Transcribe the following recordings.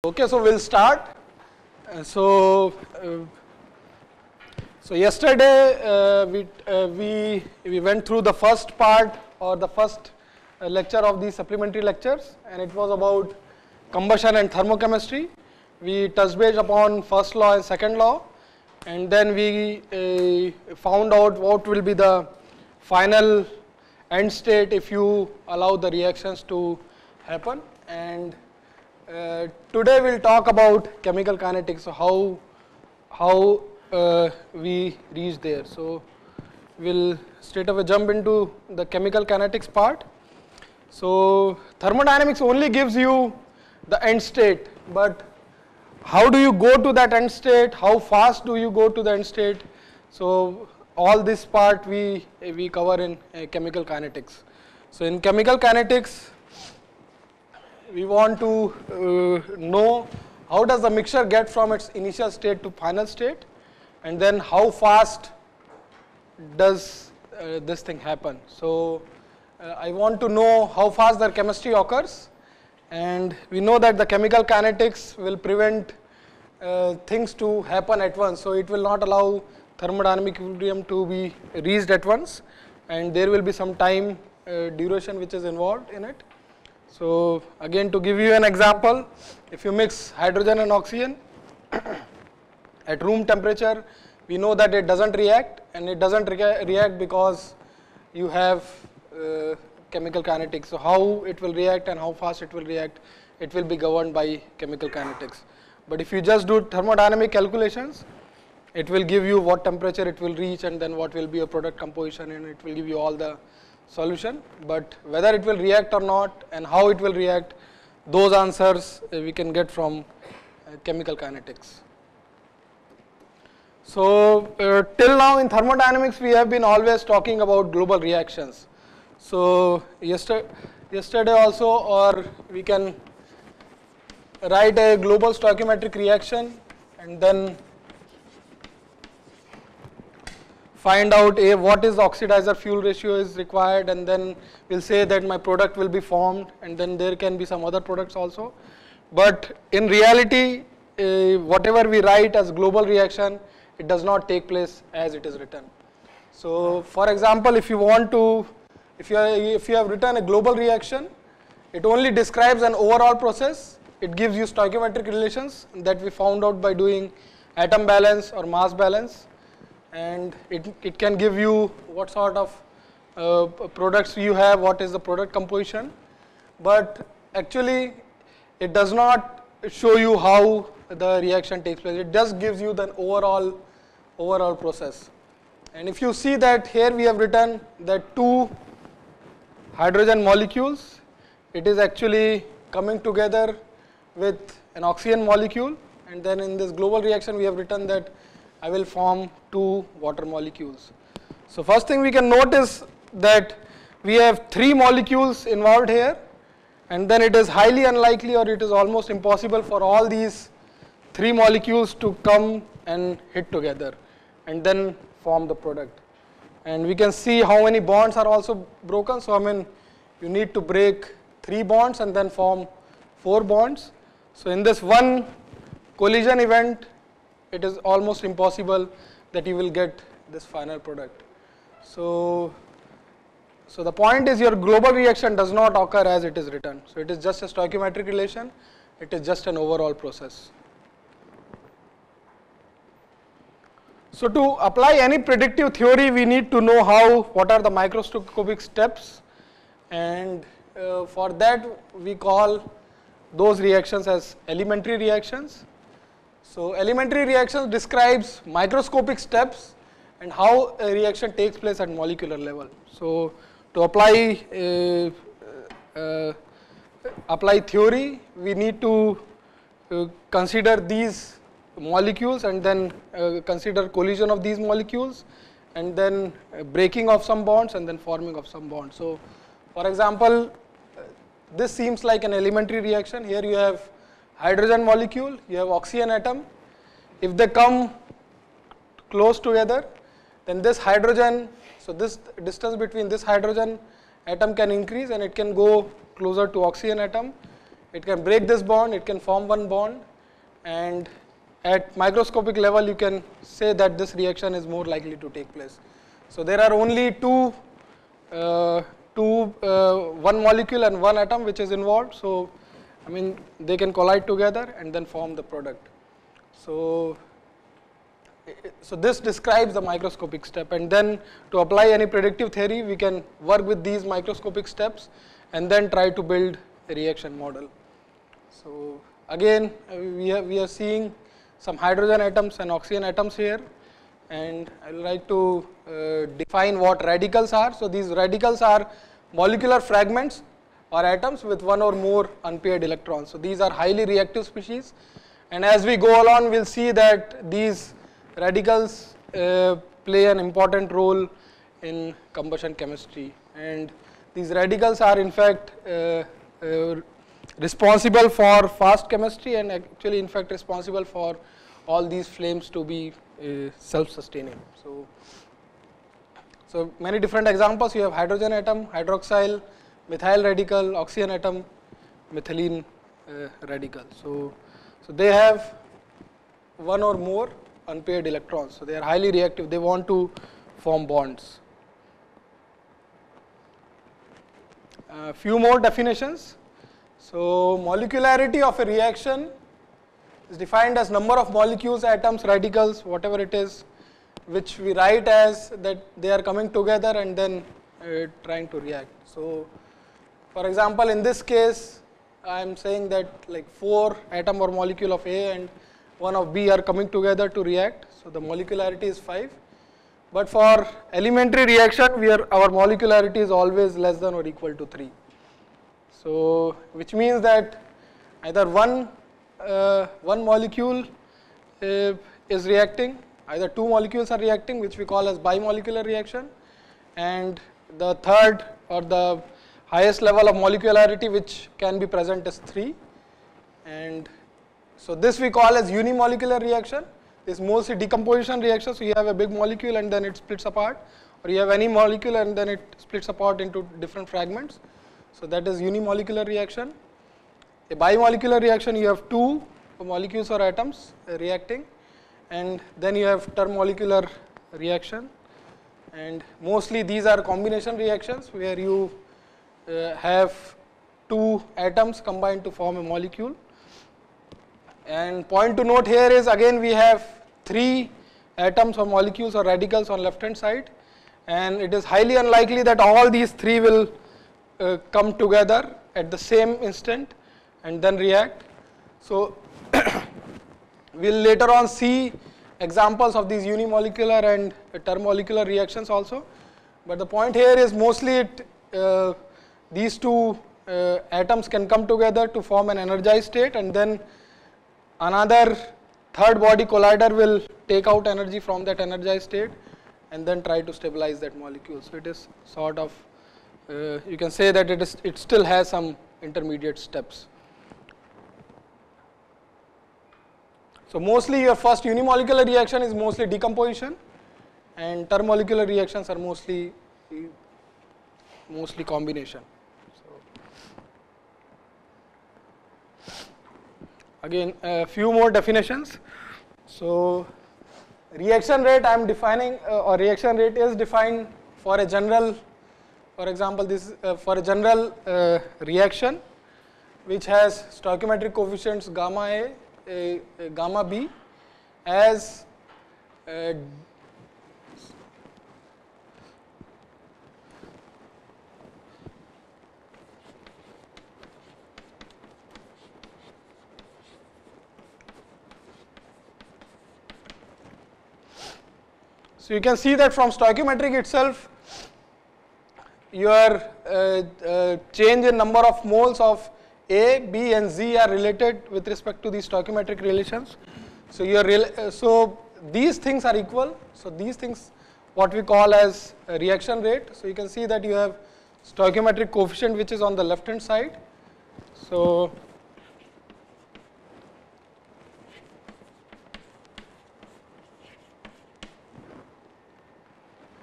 Okay, so we'll start. So yesterday we went through the first part or the first lecture of these supplementary lectures, and it was about combustion and thermochemistry. We touched base upon first law and second law, and then we found out what will be the final end state if you allow the reactions to happen. And today we'll talk about chemical kinetics, so how we reach there. So we'll straight away jump into the chemical kinetics part. So thermodynamics only gives you the end state, but how do you go to that end state? How fast do you go to the end state? So all this part we cover in chemical kinetics. So in chemical kinetics, we want to know how does the mixture get from its initial state to final state, and then how fast does this thing happen. So I want to know how fast the chemistry occurs, and we know that the chemical kinetics will prevent things to happen at once. So it will not allow thermodynamic equilibrium to be reached at once, and there will be some time duration which is involved in it. So again, to give you an example, if you mix hydrogen and oxygen at room temperature, we know that it doesn't react, and it doesn't react because you have chemical kinetics. So how it will react and how fast it will react, it will be governed by chemical kinetics. But if you just do thermodynamic calculations, it will give you what temperature it will reach, and then what will be a product composition, and it will give you all the solution. But whether it will react or not and how it will react, those answers we can get from chemical kinetics. So till now in thermodynamics we have been always talking about global reactions. So yesterday also, or we can write a global stoichiometric reaction and then find out what is the oxidizer fuel ratio is required, and then we'll say that my product will be formed, and then there can be some other products also. But in reality, whatever we write as global reaction, it does not take place as it is written. So for example, if you want to, if you have written a global reaction, it only describes an overall process. It gives you stoichiometric relations that we found out by doing atom balance or mass balance, and it can give you what sort of products you have, what is the product composition, but actually it does not show you how the reaction takes place. It just gives you the overall process. And if you see that here we have written that two hydrogen molecules, it is actually coming together with an oxygen molecule, and then in this global reaction we have written that I will form two water molecules. So first thing we can notice that we have three molecules involved here, and then it is highly unlikely or it is almost impossible for all these three molecules to come and hit together and then form the product. And we can see how many bonds are also broken. So I mean, you need to break 3 bonds and then form 4 bonds. So in this one collision event, it is almost impossible that you will get this final product. So the point is, your global reaction does not occur as it is written. So it is just a stoichiometric relation, it is just an overall process. So to apply any predictive theory, we need to know what are the microscopic steps, and for that we call those reactions as elementary reactions. So elementary reactions describes microscopic steps and how a reaction takes place at molecular level. So to apply theory, we need to consider these molecules and then consider collision of these molecules, and then breaking of some bonds and then forming of some bonds. So for example, this seems like an elementary reaction. Here you have hydrogen molecule, you have oxygen atom. If they come close together, then this hydrogen, so this distance between this hydrogen atom can increase and it can go closer to oxygen atom. it can break this bond, it can form one bond, and at microscopic level you can say that this reaction is more likely to take place. So there are only one molecule and one atom which is involved, so I mean they can collide together and then form the product. So this describes the microscopic step, and then to apply any predictive theory we can work with these microscopic steps and then try to build a reaction model. So again we are seeing some hydrogen atoms and oxygen atoms here, and I will like to define what radicals are. So these radicals are molecular fragments or atoms with one or more unpaired electrons. So these are highly reactive species, and as we go along we will see that these radicals play an important role in combustion chemistry, and these radicals are in fact responsible for fast chemistry and actually in fact responsible for all these flames to be self-sustaining. So many different examples, you have hydrogen atom, hydroxyl, methyl radical, oxygen atom, methylene radical. So they have one or more unpaired electrons, so they are highly reactive, they want to form bonds. A few more definitions. So molecularity of a reaction is defined as number of molecules, atoms, radicals, whatever it is, which we write as that they are coming together and then trying to react. So for example, in this case I am saying that like 4 atom or molecule of A and 1 of B are coming together to react, so the molecularity is 5. But for elementary reaction our molecularity is always less than or equal to 3. So which means that either one molecule is reacting, either 2 molecules are reacting, which we call as bimolecular reaction, and the third or the highest level of molecularity which can be present is 3, and so this we call as unimolecular reaction. This is mostly decomposition reaction, so you have a big molecule and then it splits apart, or you have any molecule and then it splits apart into different fragments, so that is unimolecular reaction. A bimolecular reaction, you have 2 molecules or atoms reacting, and then you have termolecular reaction, and mostly these are combination reactions where you have 2 atoms combined to form a molecule. And point to note here is again we have 3 atoms or molecules or radicals on left hand side, and it is highly unlikely that all these 3 will come together at the same instant and then react. So we will later on see examples of these unimolecular and termolecular reactions also, but the point here is mostly these 2 atoms can come together to form an energized state, and then another third body collider will take out energy from that energized state and then try to stabilize that molecule. So it is sort of you can say that it still has some intermediate steps. So mostly your first unimolecular reaction is mostly decomposition, and termolecular reactions are mostly combination. Again, a few more definitions. So reaction rate I am defining, or reaction rate is defined for a general, for example this for a general reaction which has stoichiometric coefficients gamma A, gamma B as so you can see that from stoichiometric itself your change in number of moles of A, B and Z are related with respect to these stoichiometric relations. So so these things are equal. So these things what we call as a reaction rate. So you can see that you have stoichiometric coefficient which is on the left hand side. So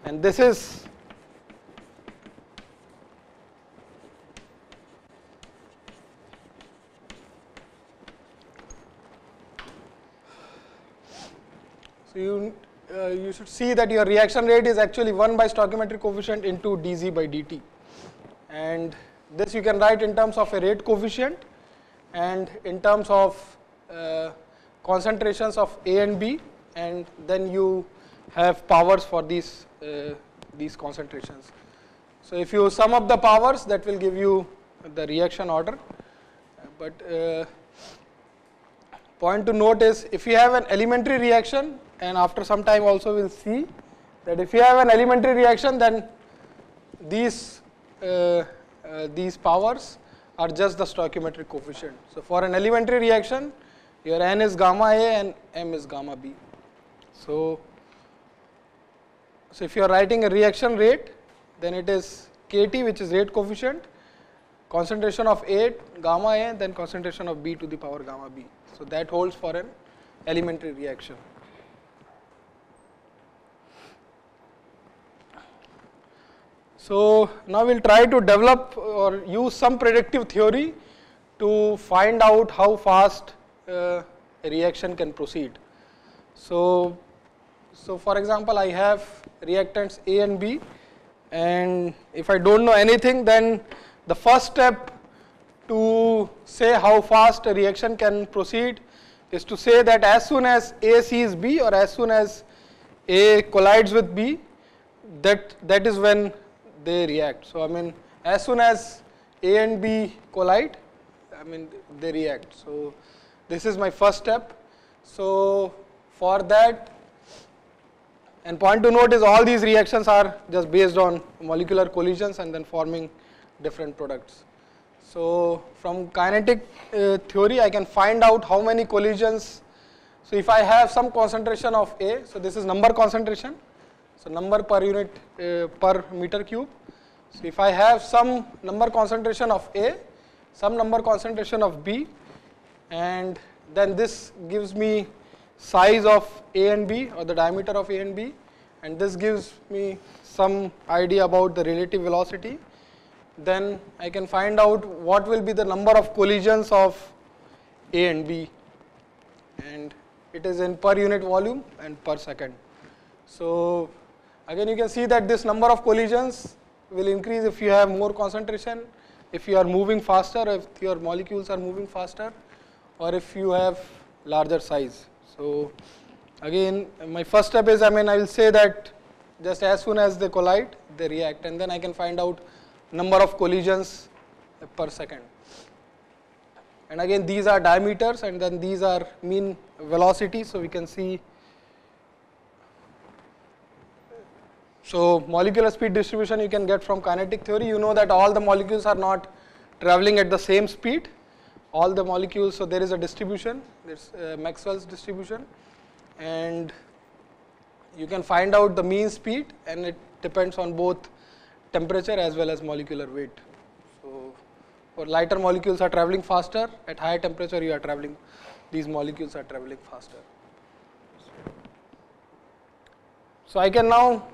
and this is So you should see that your reaction rate is actually 1 by stoichiometric coefficient into dz by dt, and this you can write in terms of a rate coefficient and in terms of concentrations of A and B, and then you have powers for these concentrations. So if you sum up the powers, that will give you the reaction order. But point to note is, if you have an elementary reaction, and after some time also we will see that if you have an elementary reaction, then these powers are just the stoichiometric coefficient. So for an elementary reaction, your N is gamma A and M is gamma B. So if you are writing a reaction rate, then it is Kt, which is rate coefficient, concentration of A gamma A, then concentration of B to the power gamma B. So that holds for an elementary reaction. So now we will try to develop or use some predictive theory to find out how fast a reaction can proceed. So for example, I have reactants A and B, and if I don't know anything, then the first step to say how fast a reaction can proceed is to say that as soon as A sees B, or as soon as A collides with B, that is when they react. So I mean, as soon as A and B collide, I mean they react. So this is my first step. So for that, and point to note is all these reactions are just based on molecular collisions and then forming different products. So from kinetic theory, I can find out how many collisions. So if I have some concentration of A, so this is number concentration, so number per unit per meter cube. So if I have some number concentration of A, some number concentration of B, and then this gives me size of A and B, or the diameter of A and B, and this gives me some idea about the relative velocity, then I can find out what will be the number of collisions of A and B, and it is in per unit volume and per second. So again, you can see that this number of collisions will increase if you have more concentration, if you are moving faster, if your molecules are moving faster, or if you have larger size. So again, my first step is, I will say that just as soon as they collide, they react, and then I can find out number of collisions per second. And again, these are diameters, and then these are mean velocity. So we can see, so molecular speed distribution you can get from kinetic theory. You know that all the molecules are not traveling at the same speed. All the molecules, so there is a distribution, there's Maxwell's distribution, and you can find out the mean speed, and it depends on both temperature as well as molecular weight. So for lighter molecules are traveling faster, at higher temperature you are traveling, these molecules are traveling faster. So I can now,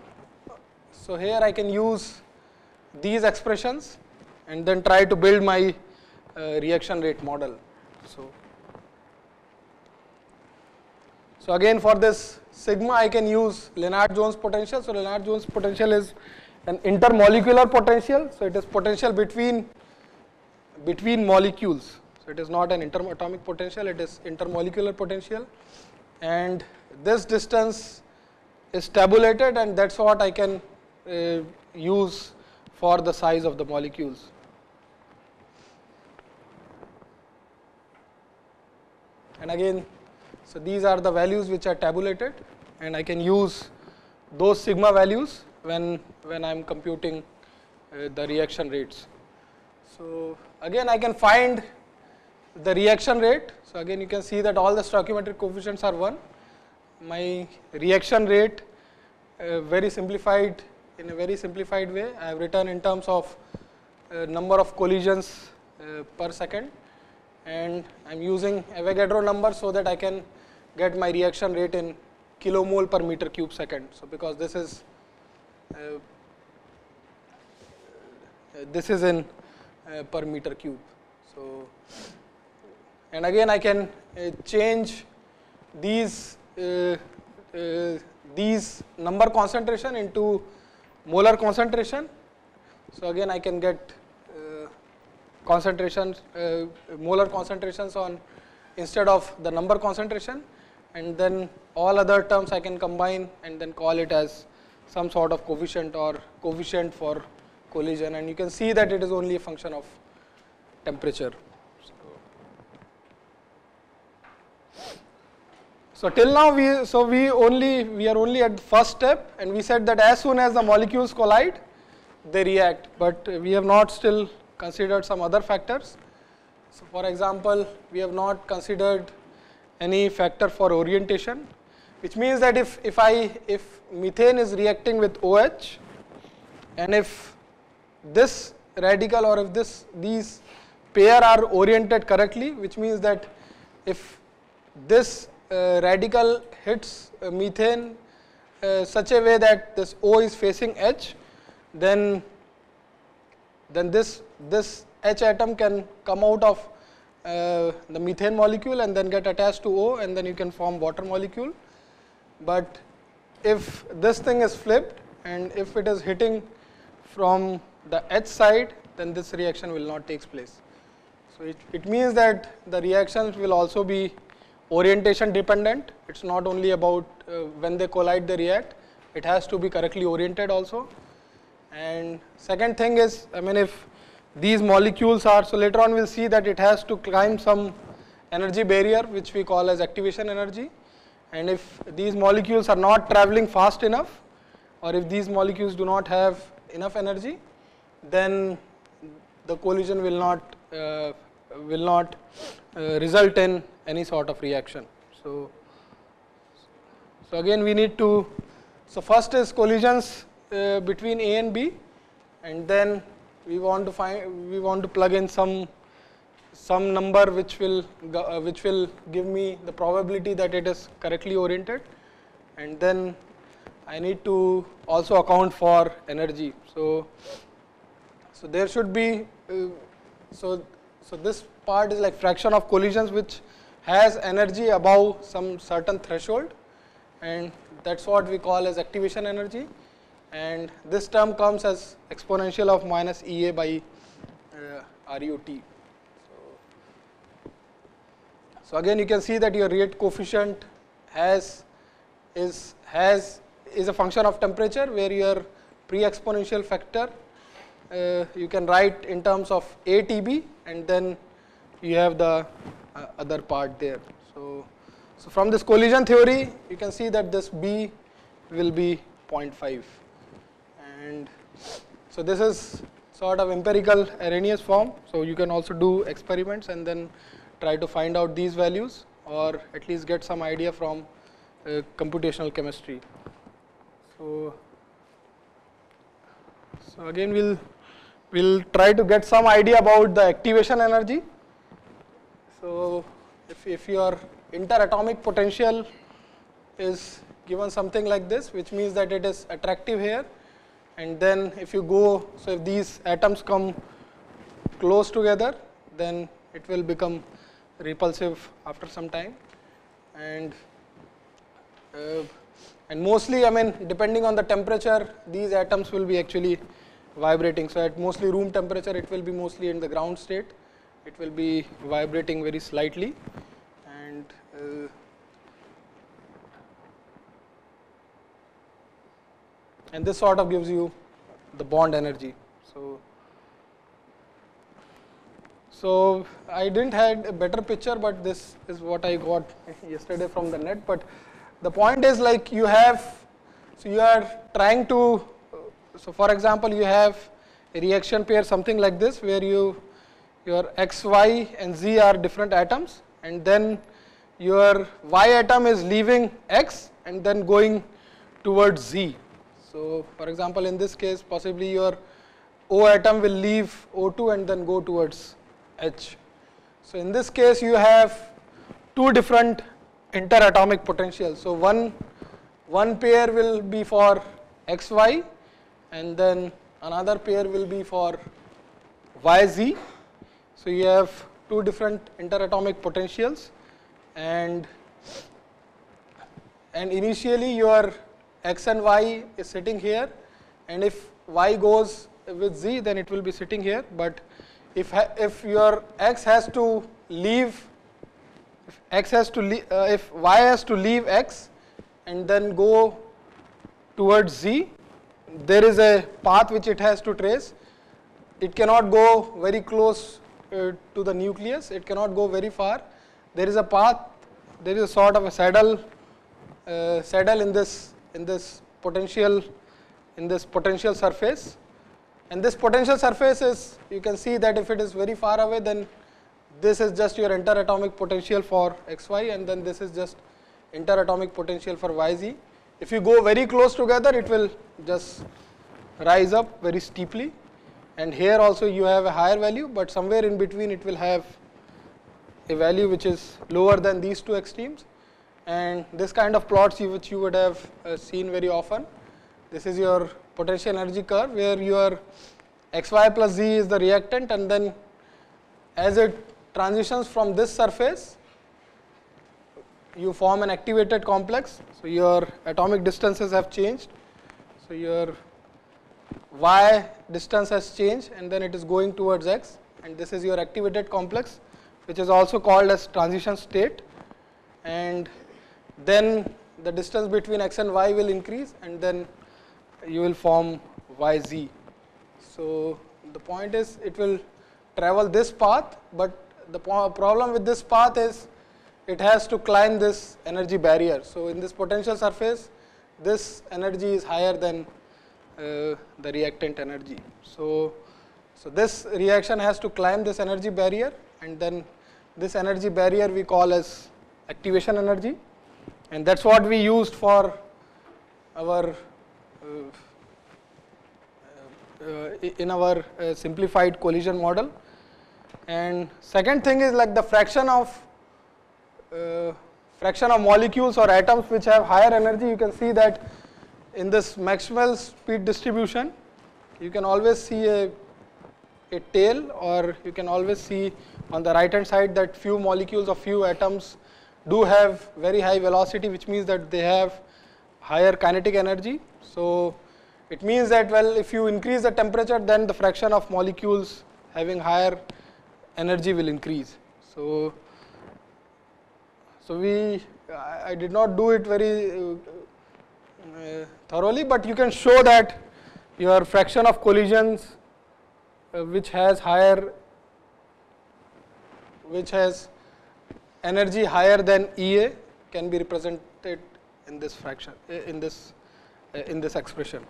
so here I can use these expressions and then try to build my reaction rate model. So again, for this sigma I can use Lennard-Jones potential. So Lennard-Jones potential is an intermolecular potential. So it is potential between molecules. So it is not an interatomic potential, it is intermolecular potential, and this distance is tabulated, and that's what I can use for the size of the molecules. And again, so these are the values which are tabulated, and I can use those sigma values when I am computing the reaction rates. So again, I can find the reaction rate. So again, you can see that all the stoichiometric coefficients are 1. My reaction rate, very simplified, in a very simplified way, I have written in terms of number of collisions per second, and I am using Avogadro number so that I can get my reaction rate in kilomole per meter cube second. So because this is in per meter cube. So, and again I can change these these number concentration into molar concentration. So again I can get concentrations, molar concentrations on instead of the number concentration, and then all other terms I can combine and then call it as some sort of coefficient or coefficient for collision, and you can see that it is only a function of temperature. So till now we are only at the first step, and we said that as soon as the molecules collide they react, but we have not still considered some other factors. So for example, we have not considered any factor for orientation, which means that if methane is reacting with OH, and if this radical or if these pair are oriented correctly, which means that if this radical hits methane such a way that this O is facing H, then this H atom can come out of the methane molecule and then get attached to O, and then you can form water molecule. But if this thing is flipped and if it is hitting from the H side, then this reaction will not take place. So it means that the reactions will also be orientation dependent. It's not only about when they collide they react, it has to be correctly oriented also. And second thing is, I mean, if these molecules are, so later on we'll see that it has to climb some energy barrier which we call as activation energy, and if these molecules are not traveling fast enough, or if these molecules do not have enough energy, then the collision will not result in any sort of reaction. So again we need to, so first is collisions between A and B, and then we want to plug in some number which will give me the probability that it is correctly oriented, and then I need to also account for energy. So there should be so this part is like fraction of collisions which has energy above some certain threshold, and that's what we call as activation energy, and this term comes as exponential of minus EA by RUT. So again you can see that your rate coefficient is a function of temperature, where your pre-exponential factor you can write in terms of ATB, and then you have the other part there. So from this collision theory you can see that this B will be 0.5, and so this is sort of empirical Arrhenius form. So you can also do experiments and then try to find out these values, or at least get some idea from computational chemistry. So again we'll try to get some idea about the activation energy. So if your interatomic potential is given something like this, which means that it is attractive here, and then if you go, so if these atoms come close together, then it will become repulsive after some time, and mostly, I mean, depending on the temperature, these atoms will be actually vibrating. So at mostly room temperature it will be mostly in the ground state, it will be vibrating very slightly, and this sort of gives you the bond energy. So I didn't have a better picture, but this is what I got yesterday from the net. But the point is, like, you have, so you are trying to, so for example you have a reaction pair something like this, where your X, Y and Z are different atoms, and then your Y atom is leaving X and then going towards Z. So for example in this case possibly your O atom will leave O2 and then go towards H. So in this case you have two different interatomic potentials. So one pair will be for XY, and then another pair will be for YZ. So you have two different interatomic potentials, and and initially your x and y is sitting here, and if y goes with z, then it will be sitting here. But if your x has to leave, if y has to leave x and then go towards z, there is a path which it has to trace. It cannot go very close to the nucleus, it cannot go very far. There is a path, there is a sort of a saddle in this potential surface, and this potential surface is, you can see that if it is very far away, then this is just your interatomic potential for xy, and then this is just interatomic potential for yz. If you go very close together, it will just rise up very steeply, and here also you have a higher value, but somewhere in between it will have a value which is lower than these two extremes. And this kind of plots which you would have seen very often. This is your potential energy curve, where your xy plus z is the reactant, and then as it transitions from this surface, you form an activated complex. So your atomic distances have changed. So your y distance has changed, and then it is going towards x, and this is your activated complex, which is also called as transition state. And then the distance between x and y will increase, and then you will form yz. So the point is, it will travel this path, but the problem with this path is it has to climb this energy barrier. So in this potential surface, this energy is higher than the reactant energy. So this reaction has to climb this energy barrier, and then this energy barrier we call as activation energy, and that's what we used for our in our simplified collision model. And second thing is like the fraction of molecules or atoms which have higher energy. You can see that in this Maxwell's speed distribution, you can always see a tail, or you can always see on the right hand side that few molecules or few atoms do have very high velocity, which means that they have higher kinetic energy. So it means that, well, if you increase the temperature, then the fraction of molecules having higher energy will increase. So I did not do it very thoroughly, but you can show that your fraction of collisions which has energy higher than EA can be represented in this fraction, in this expression.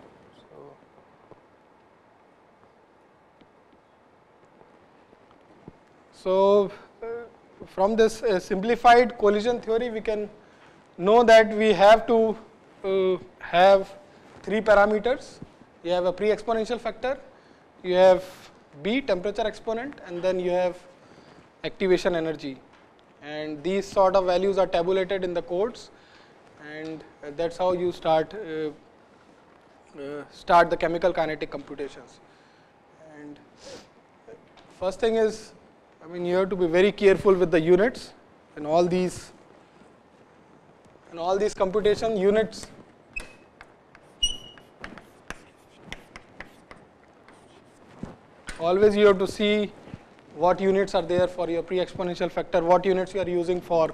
So from this simplified collision theory, we can know that we have to have three parameters. You have a pre-exponential factor, you have B, temperature exponent, and then you have activation energy. And these sort of values are tabulated in the codes, and that's how you start the chemical kinetic computations. And first thing is, I mean, you have to be very careful with the units in all these computation units. Always you have to see what units are there for your pre-exponential factor, what units you are using for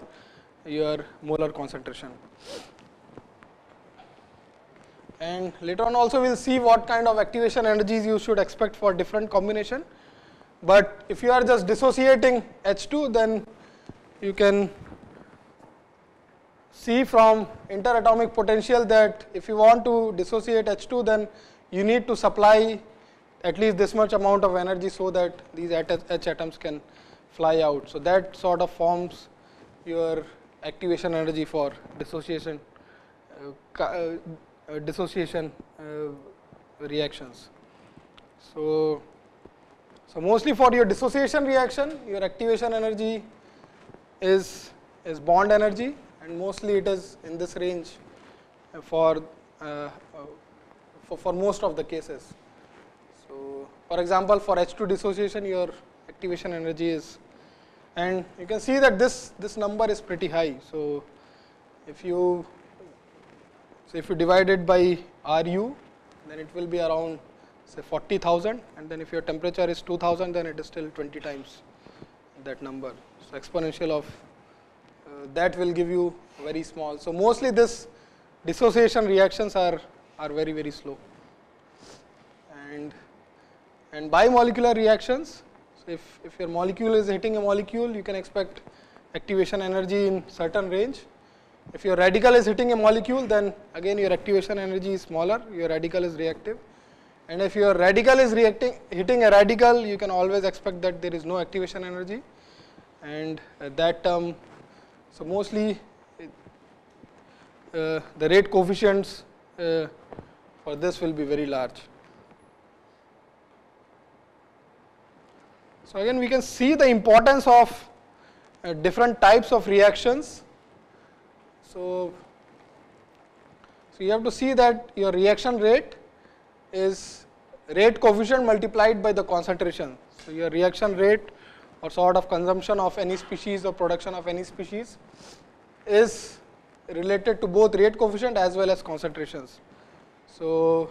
your molar concentration. And later on also we will see what kind of activation energies you should expect for different combination. But if you are just dissociating H2, then you can see from interatomic potential that if you want to dissociate H2, then you need to supply at least this much amount of energy so that these H atoms can fly out. So that sort of forms your activation energy for dissociation reactions. So mostly for your dissociation reaction, your activation energy is bond energy, and mostly it is in this range for most of the cases. So for example, for H2 dissociation, your activation energy is, and you can see that this number is pretty high. So if you So if you divide it by RU, then it will be around say 40,000, and then if your temperature is 2000, then it is still 20 times that number. So exponential of that will give you very small. So mostly this dissociation reactions are very, very slow. And bimolecular reactions, so if your molecule is hitting a molecule, you can expect activation energy in certain range. If your radical is hitting a molecule, then again your activation energy is smaller, your radical is reactive. And if your radical is hitting a radical, you can always expect that there is no activation energy. And that term, so mostly the rate coefficients for this will be very large. So again we can see the importance of different types of reactions. So you have to see that your reaction rate is rate coefficient multiplied by the concentration. So your reaction rate or sort of consumption of any species or production of any species is related to both rate coefficient as well as concentrations. So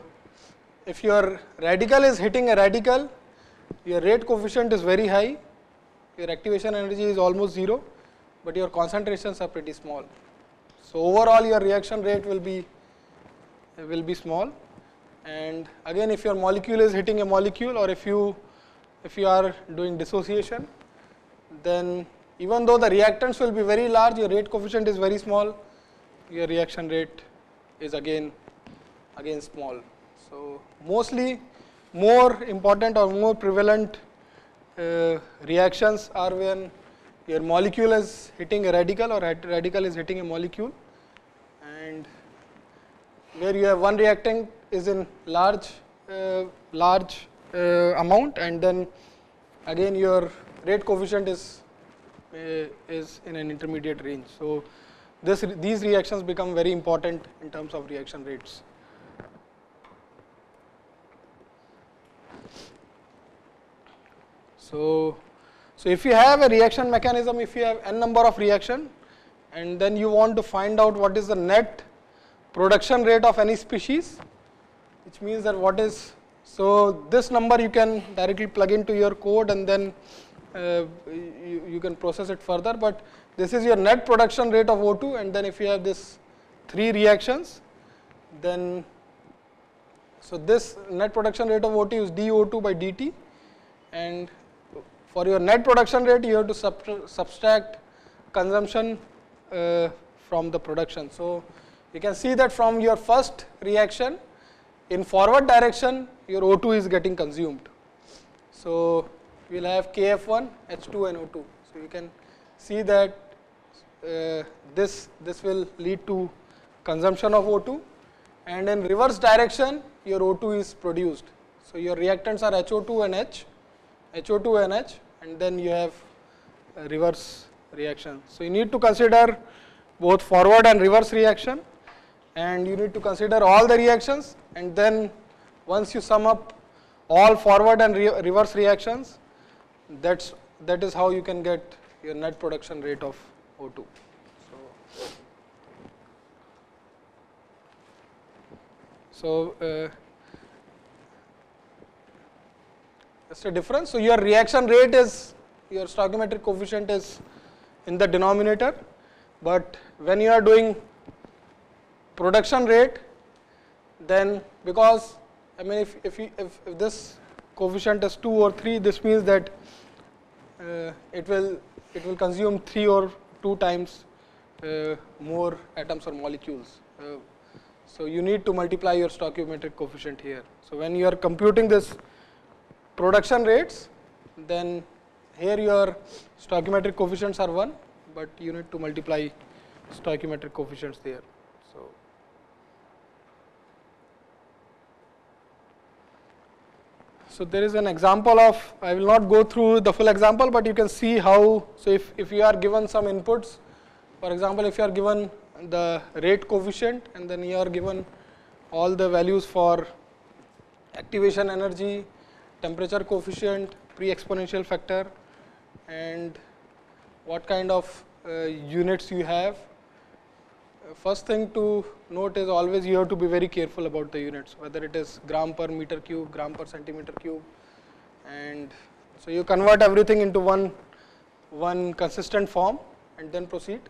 if your radical is hitting a radical, your rate coefficient is very high, your activation energy is almost 0, but your concentrations are pretty small. So overall your reaction rate will be small. And again, if your molecule is hitting a molecule, or if you are doing dissociation, then even though the reactants will be very large, your rate coefficient is very small, your reaction rate is again small. So mostly more important or more prevalent reactions are when your molecule is hitting a radical or radical is hitting a molecule, and where you have one reactant is in large amount, and then again your rate coefficient is in an intermediate range. So these reactions become very important in terms of reaction rates. So if you have a reaction mechanism, if you have n number of reaction, and then you want to find out what is the net production rate of any species, which means that what is, so this number you can directly plug into your code, and then you can process it further, but this is your net production rate of O2, and then if you have this 3 reactions, then so this net production rate of O2 is dO2 by dt, and for your net production rate you have to subtract consumption from the production. So you can see that from your first reaction, in forward direction your O2 is getting consumed. So we will have Kf1, H2 and O2. So you can see that this will lead to consumption of O2, and in reverse direction your O2 is produced. So your reactants are HO2 and H, HO2 and H, and then you have a reverse reaction. So you need to consider both forward and reverse reaction, and you need to consider all the reactions, and then once you sum up all forward and reverse reactions, that is how you can get your net production rate of O2. So that's the difference. So your reaction rate is, your stoichiometric coefficient is in the denominator, but when you are doing production rate, then because I mean if this coefficient is 2 or 3, this means that it will consume 3 or 2 times more atoms or molecules. So you need to multiply your stoichiometric coefficient here. So when you are computing this production rates, then here your stoichiometric coefficients are 1, but you need to multiply stoichiometric coefficients there. So there is an example of, I will not go through the full example, but you can see how, so if you are given some inputs, for example, if you are given the rate coefficient, and then you are given all the values for activation energy, temperature coefficient, pre-exponential factor, and what kind of units you have, first thing to note is always you have to be very careful about the units, whether it is gram per meter cube, gram per centimeter cube, and so you convert everything into one consistent form and then proceed.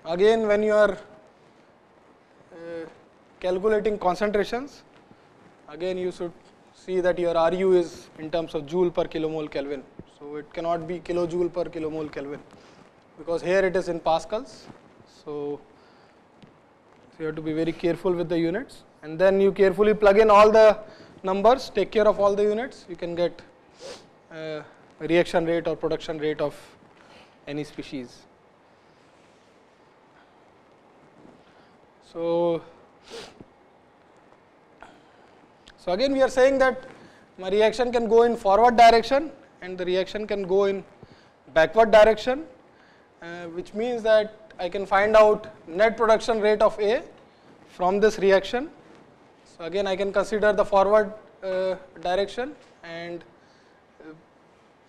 Again, when you are calculating concentrations, again you should see that your RU is in terms of joule per kilomole Kelvin. So it cannot be kilojoule per kilomole Kelvin, because here it is in pascals. So you have to be very careful with the units, and then you carefully plug in all the numbers, take care of all the units, you can get reaction rate or production rate of any species. So again we are saying that my reaction can go in forward direction and the reaction can go in backward direction, which means that I can find out net production rate of A from this reaction. So again I can consider the forward direction, and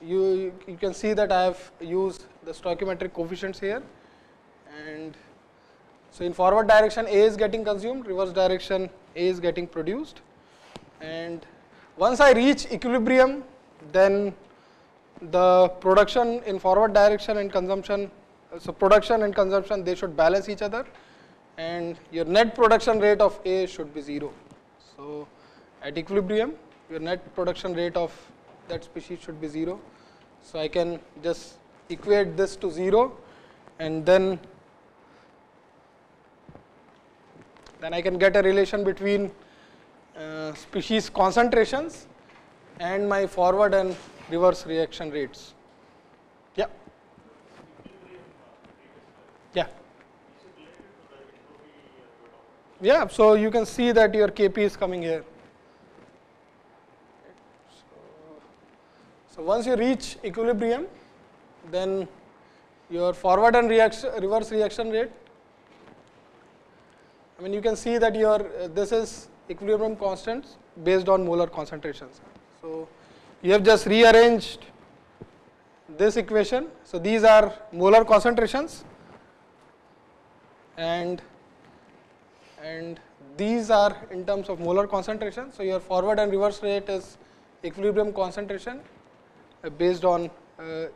you can see that I have used the stoichiometric coefficients here, and so in forward direction A is getting consumed, reverse direction A is getting produced, and once I reach equilibrium, then the production in forward direction and consumption, so production and consumption, they should balance each other, and your net production rate of A should be 0. So at equilibrium your net production rate of that species should be 0. So I can just equate this to 0, and then I can get a relation between species concentrations and my forward and reverse reaction rates. Yeah. Yeah. Yeah, so you can see that your Kp is coming here. So once you reach equilibrium, then your forward and reverse reaction rate, I mean you can see that your this is equilibrium constants based on molar concentrations. So you have just rearranged this equation. So these are molar concentrations, and these are in terms of molar concentration. So your forward and reverse rate is equilibrium concentration based on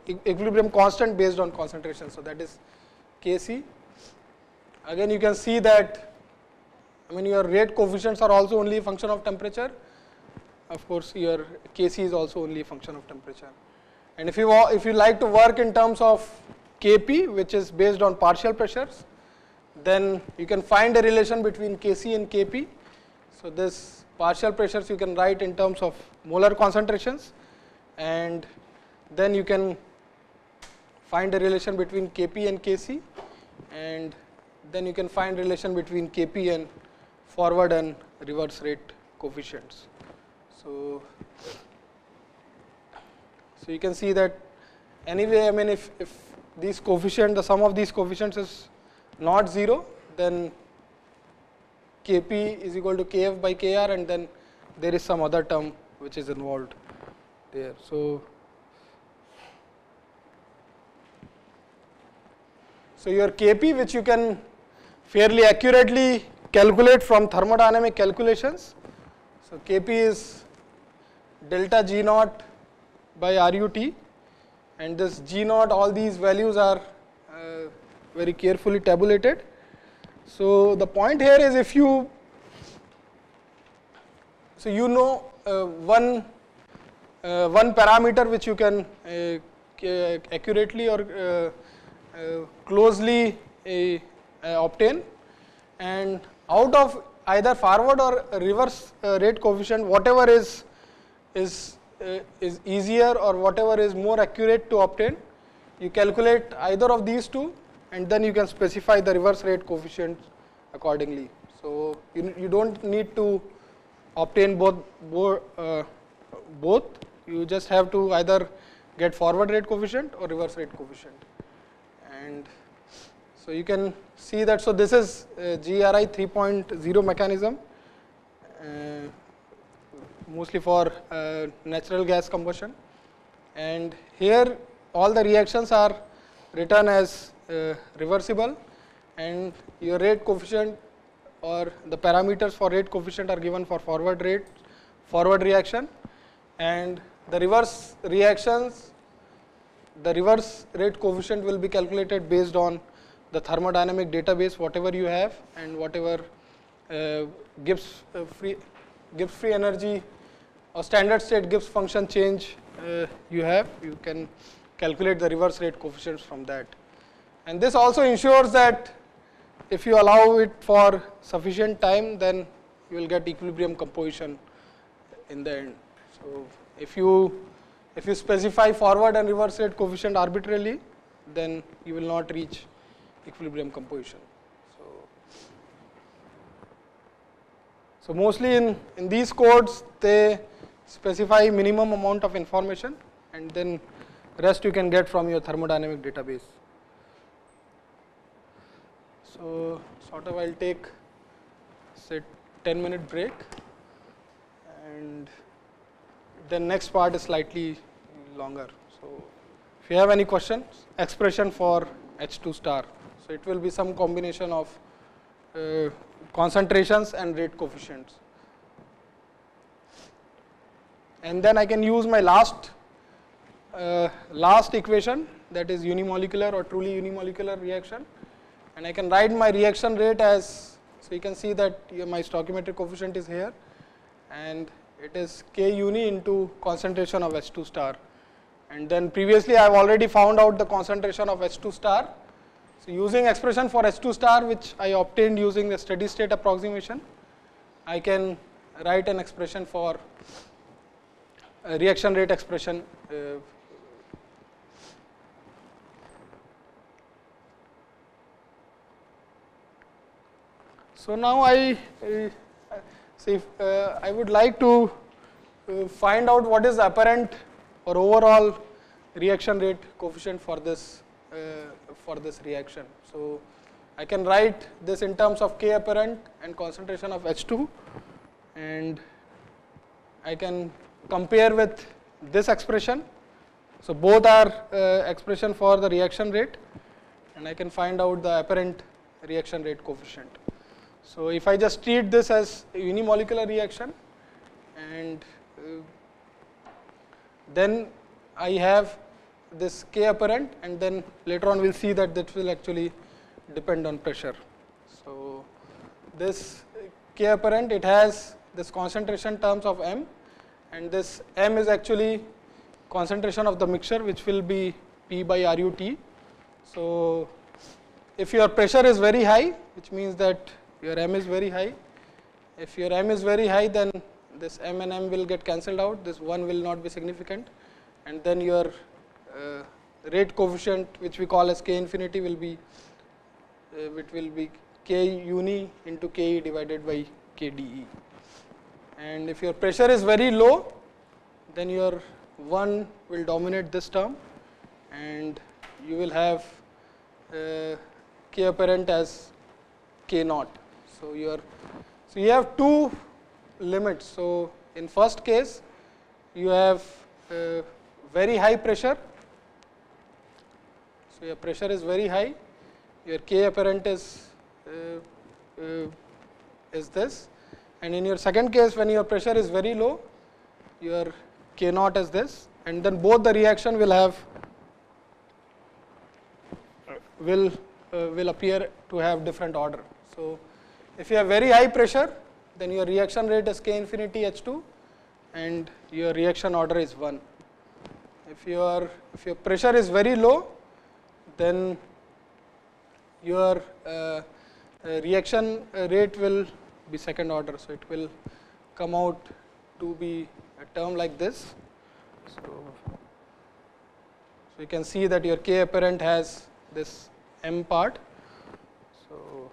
equilibrium constant based on concentration. So that is Kc. Again you can see that, I mean your rate coefficients are also only a function of temperature. Of course your Kc is also only a function of temperature. And if you like to work in terms of Kp, which is based on partial pressures, then you can find a relation between Kc and Kp. So this partial pressures you can write in terms of molar concentrations, and then you can find a relation between Kp and Kc, and then you can find relation between Kp and forward and reverse rate coefficients. So you can see that anyway, I mean if these coefficients, the sum of these coefficients is not 0, then Kp is equal to Kf by Kr, and then there is some other term which is involved there. So your Kp, which you can fairly accurately calculate from thermodynamic calculations. So Kp is delta G naught by RUT, and this G naught, all these values are very carefully tabulated. So the point here is, if you, so you know one parameter which you can accurately or closely obtain, and out of either forward or reverse rate coefficient, whatever is easier or whatever is more accurate to obtain, you calculate either of these two, and then you can specify the reverse rate coefficient accordingly. So you don't need to obtain both. You just have to either get forward rate coefficient or reverse rate coefficient. And so you can see that, so this is GRI 3.0 mechanism, mostly for natural gas combustion, and here all the reactions are written as reversible, and your rate coefficient or the parameters for rate coefficient are given for forward reaction, and the reverse reactions, the reverse rate coefficient will be calculated based on the thermodynamic database whatever you have, and whatever Gibbs free energy or standard state Gibbs function change you have, you can calculate the reverse rate coefficients from that. And this also ensures that if you allow it for sufficient time, then you will get equilibrium composition in the end. So if you specify forward and reverse rate coefficient arbitrarily, then you will not reach equilibrium composition. So mostly in these codes, they specify minimum amount of information, and then rest you can get from your thermodynamic database. So sort of I'll take say 10-minute break, and the next part is slightly longer. So if you have any questions, expression for H2 star. So it will be some combination of concentrations and rate coefficients. And then I can use my last equation, that is unimolecular or truly unimolecular reaction, and I can write my reaction rate as, so you can see that my stoichiometric coefficient is here, and it is K uni into concentration of H2 star. And then previously I have already found out the concentration of H2 star. So using expression for H2 star, which I obtained using the steady state approximation, I can write an expression for a reaction rate expression. So now I would like to find out what is the apparent or overall reaction rate coefficient for this reaction. So I can write this in terms of K apparent and concentration of H2, and I can compare with this expression. So both are expression for the reaction rate, and I can find out the apparent reaction rate coefficient. So if I just treat this as a unimolecular reaction, and then I have this K apparent, and then later on we will see that that will actually depend on pressure. So this K apparent, it has this concentration terms of M, and this M is actually concentration of the mixture, which will be P by RUT. So if your pressure is very high, which means that your M is very high, if your M is very high, then this M and M will get cancelled out, this 1 will not be significant, and then your rate coefficient, which we call as K infinity, will be K uni into Ke divided by Kde. And if your pressure is very low, then your 1 will dominate this term, and you will have K apparent as K naught. So you have two limits. So in first case, you have very high pressure. So your pressure is very high. Your K apparent is this, and in your second case, when your pressure is very low, your K naught is this, and then both the reaction will have will appear to have different order. So if you have very high pressure, then your reaction rate is K infinity H2, and your reaction order is 1. If your pressure is very low, then your reaction rate will be second order. So it will come out to be a term like this. So you can see that your K apparent has this M part. So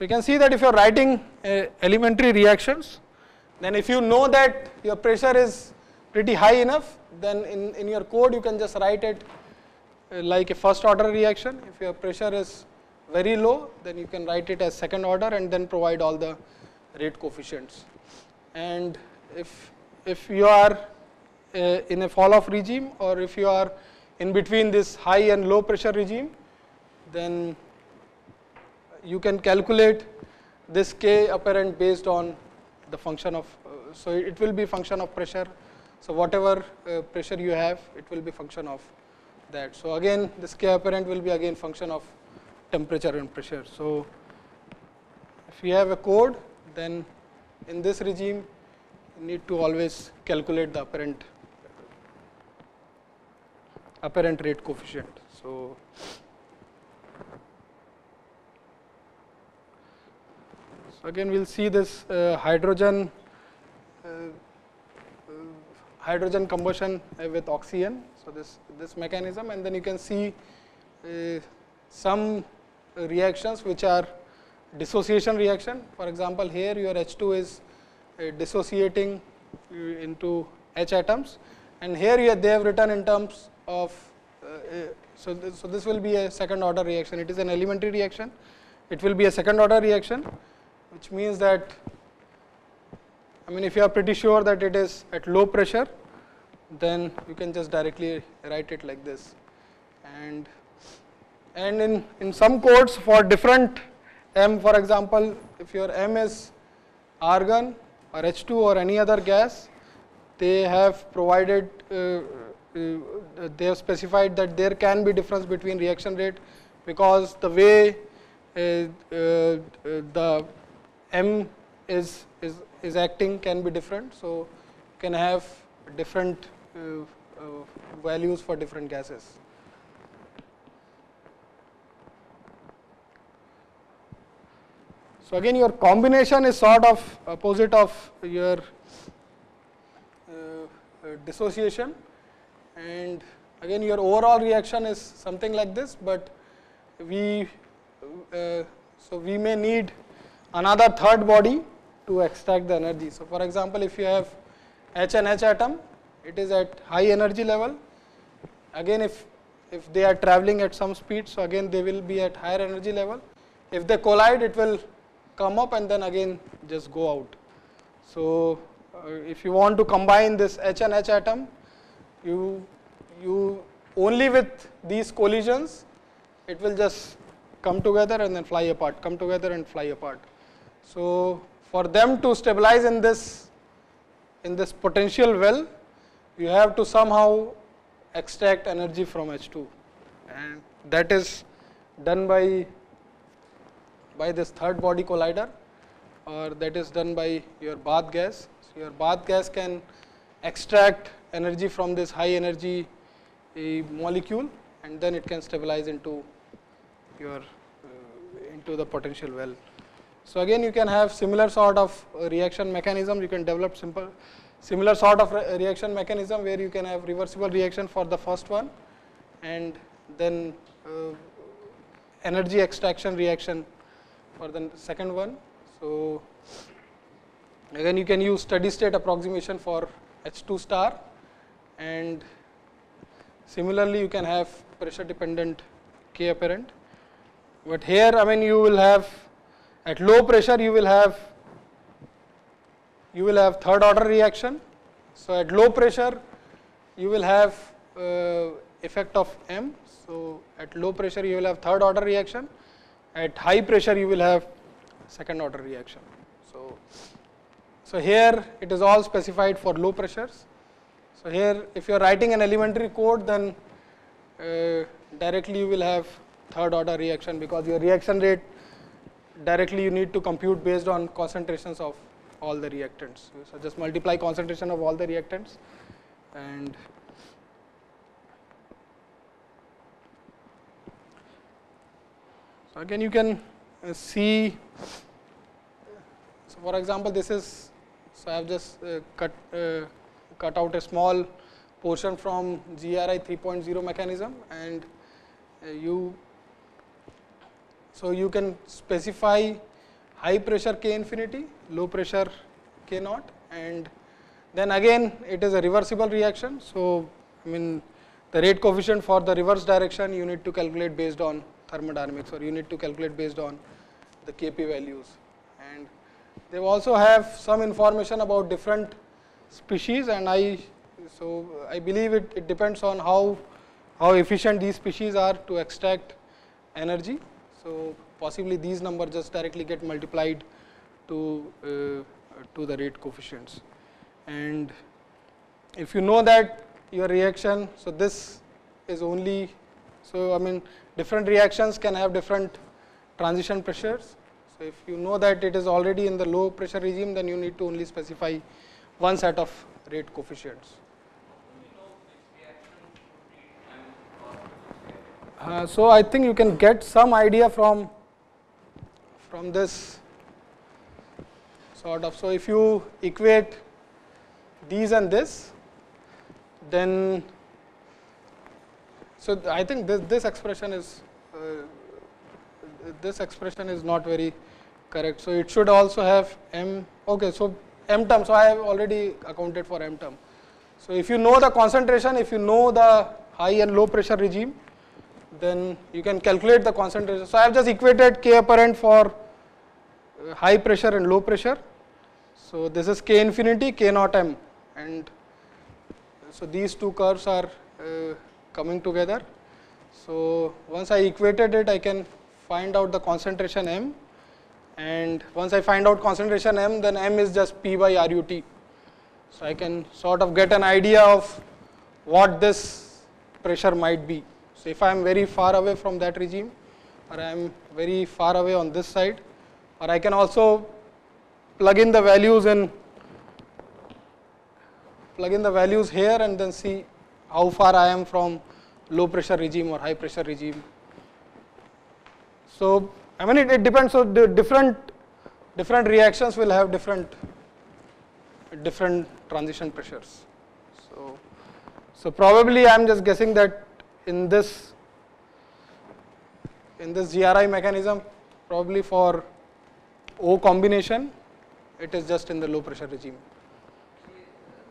you can see that if you are writing elementary reactions, then if you know that your pressure is pretty high enough, then in your code you can just write it like a first order reaction. If your pressure is very low, then you can write it as second order and then provide all the rate coefficients. And if you are in a fall off regime, or if you are in between this high and low pressure regime, then you can calculate this K apparent based on the function of, so it will be function of pressure. So whatever pressure you have, it will be function of that. So again, this K apparent will be again function of temperature and pressure. So if you have a code, then in this regime, you need to always calculate the apparent rate coefficient. So again, we will see this hydrogen combustion with oxygen. So this mechanism, and then you can see some reactions which are dissociation reaction. For example, here your H2 is dissociating into H atoms, and here they have written in terms of so this will be a second order reaction. It is an elementary reaction. It will be a second order reaction, which means that, I mean, if you are pretty sure that it is at low pressure, then you can just directly write it like this. And in some codes for different M, for example, if your M is argon or H2 or any other gas, they have provided, they have specified that there can be difference between reaction rate, because the way the M is acting can be different. So you can have different values for different gases. So again, your combination is sort of opposite of your dissociation, and again your overall reaction is something like this, but we may need another third body to extract the energy. So for example, if you have H and H atom, it is at high energy level. Again, if they are traveling at some speed, so again they will be at higher energy level. If they collide, it will come up and then again just go out. So if you want to combine this H and H atom, you only with these collisions, it will just come together and then fly apart, come together and fly apart. So for them to stabilize in this potential well, you have to somehow extract energy from H2, and that is done by this third body collider, or that is done by your bath gas. So your bath gas can extract energy from this high energy molecule, and then it can stabilize into your into the potential well. So again, you can have similar sort of reaction mechanism. You can develop similar sort of reaction mechanism where you can have reversible reaction for the first one, and then energy extraction reaction for the second one. So again, you can use steady state approximation for H2 star, and similarly you can have pressure dependent K apparent. But here, I mean, you will have at low pressure you will have third order reaction. So at low pressure you will have effect of M. So at low pressure you will have third order reaction. At high pressure you will have second order reaction. So here it is all specified for low pressures. So here if you are writing an elementary code, then directly you will have third order reaction, because your reaction rate directly you need to compute based on concentrations of all the reactants. So just multiply concentration of all the reactants, and so again you can see. So for example, this is, so I have just cut out a small portion from GRI 3.0 mechanism, and so you can specify high pressure K infinity, low pressure K naught, and then again it is a reversible reaction. So I mean the rate coefficient for the reverse direction you need to calculate based on thermodynamics, or you need to calculate based on the Kp values. And they also have some information about different species, and I believe it depends on how how efficient these species are to extract energy. So possibly these numbers just directly get multiplied to the rate coefficients. And if you know that your reaction, so this is only, so I mean different reactions can have different transition pressures. So if you know that it is already in the low pressure regime, then you need to only specify one set of rate coefficients. So I think you can get some idea from this sort of. So if you equate these and this, then so I think this expression is not very correct. So it should also have m. Okay, so m term. So I have already accounted for m term. So if you know the concentration, if you know the high and low pressure regime, then you can calculate the concentration. So I have just equated K apparent for high pressure and low pressure. So this is K infinity, K naught m, and so these two curves are coming together. So once I equated it, I can find out the concentration m, and once I find out concentration m, then m is just P by RUT. So I can sort of get an idea of what this pressure might be. So if I am very far away from that regime, or I am very far away on this side, or I can also plug in the values here and then see how far I am from low pressure regime or high pressure regime. So I mean it depends. So the different reactions will have different transition pressures. So probably I am just guessing that in this GRI mechanism, probably for O combination, it is just in the low pressure regime. See,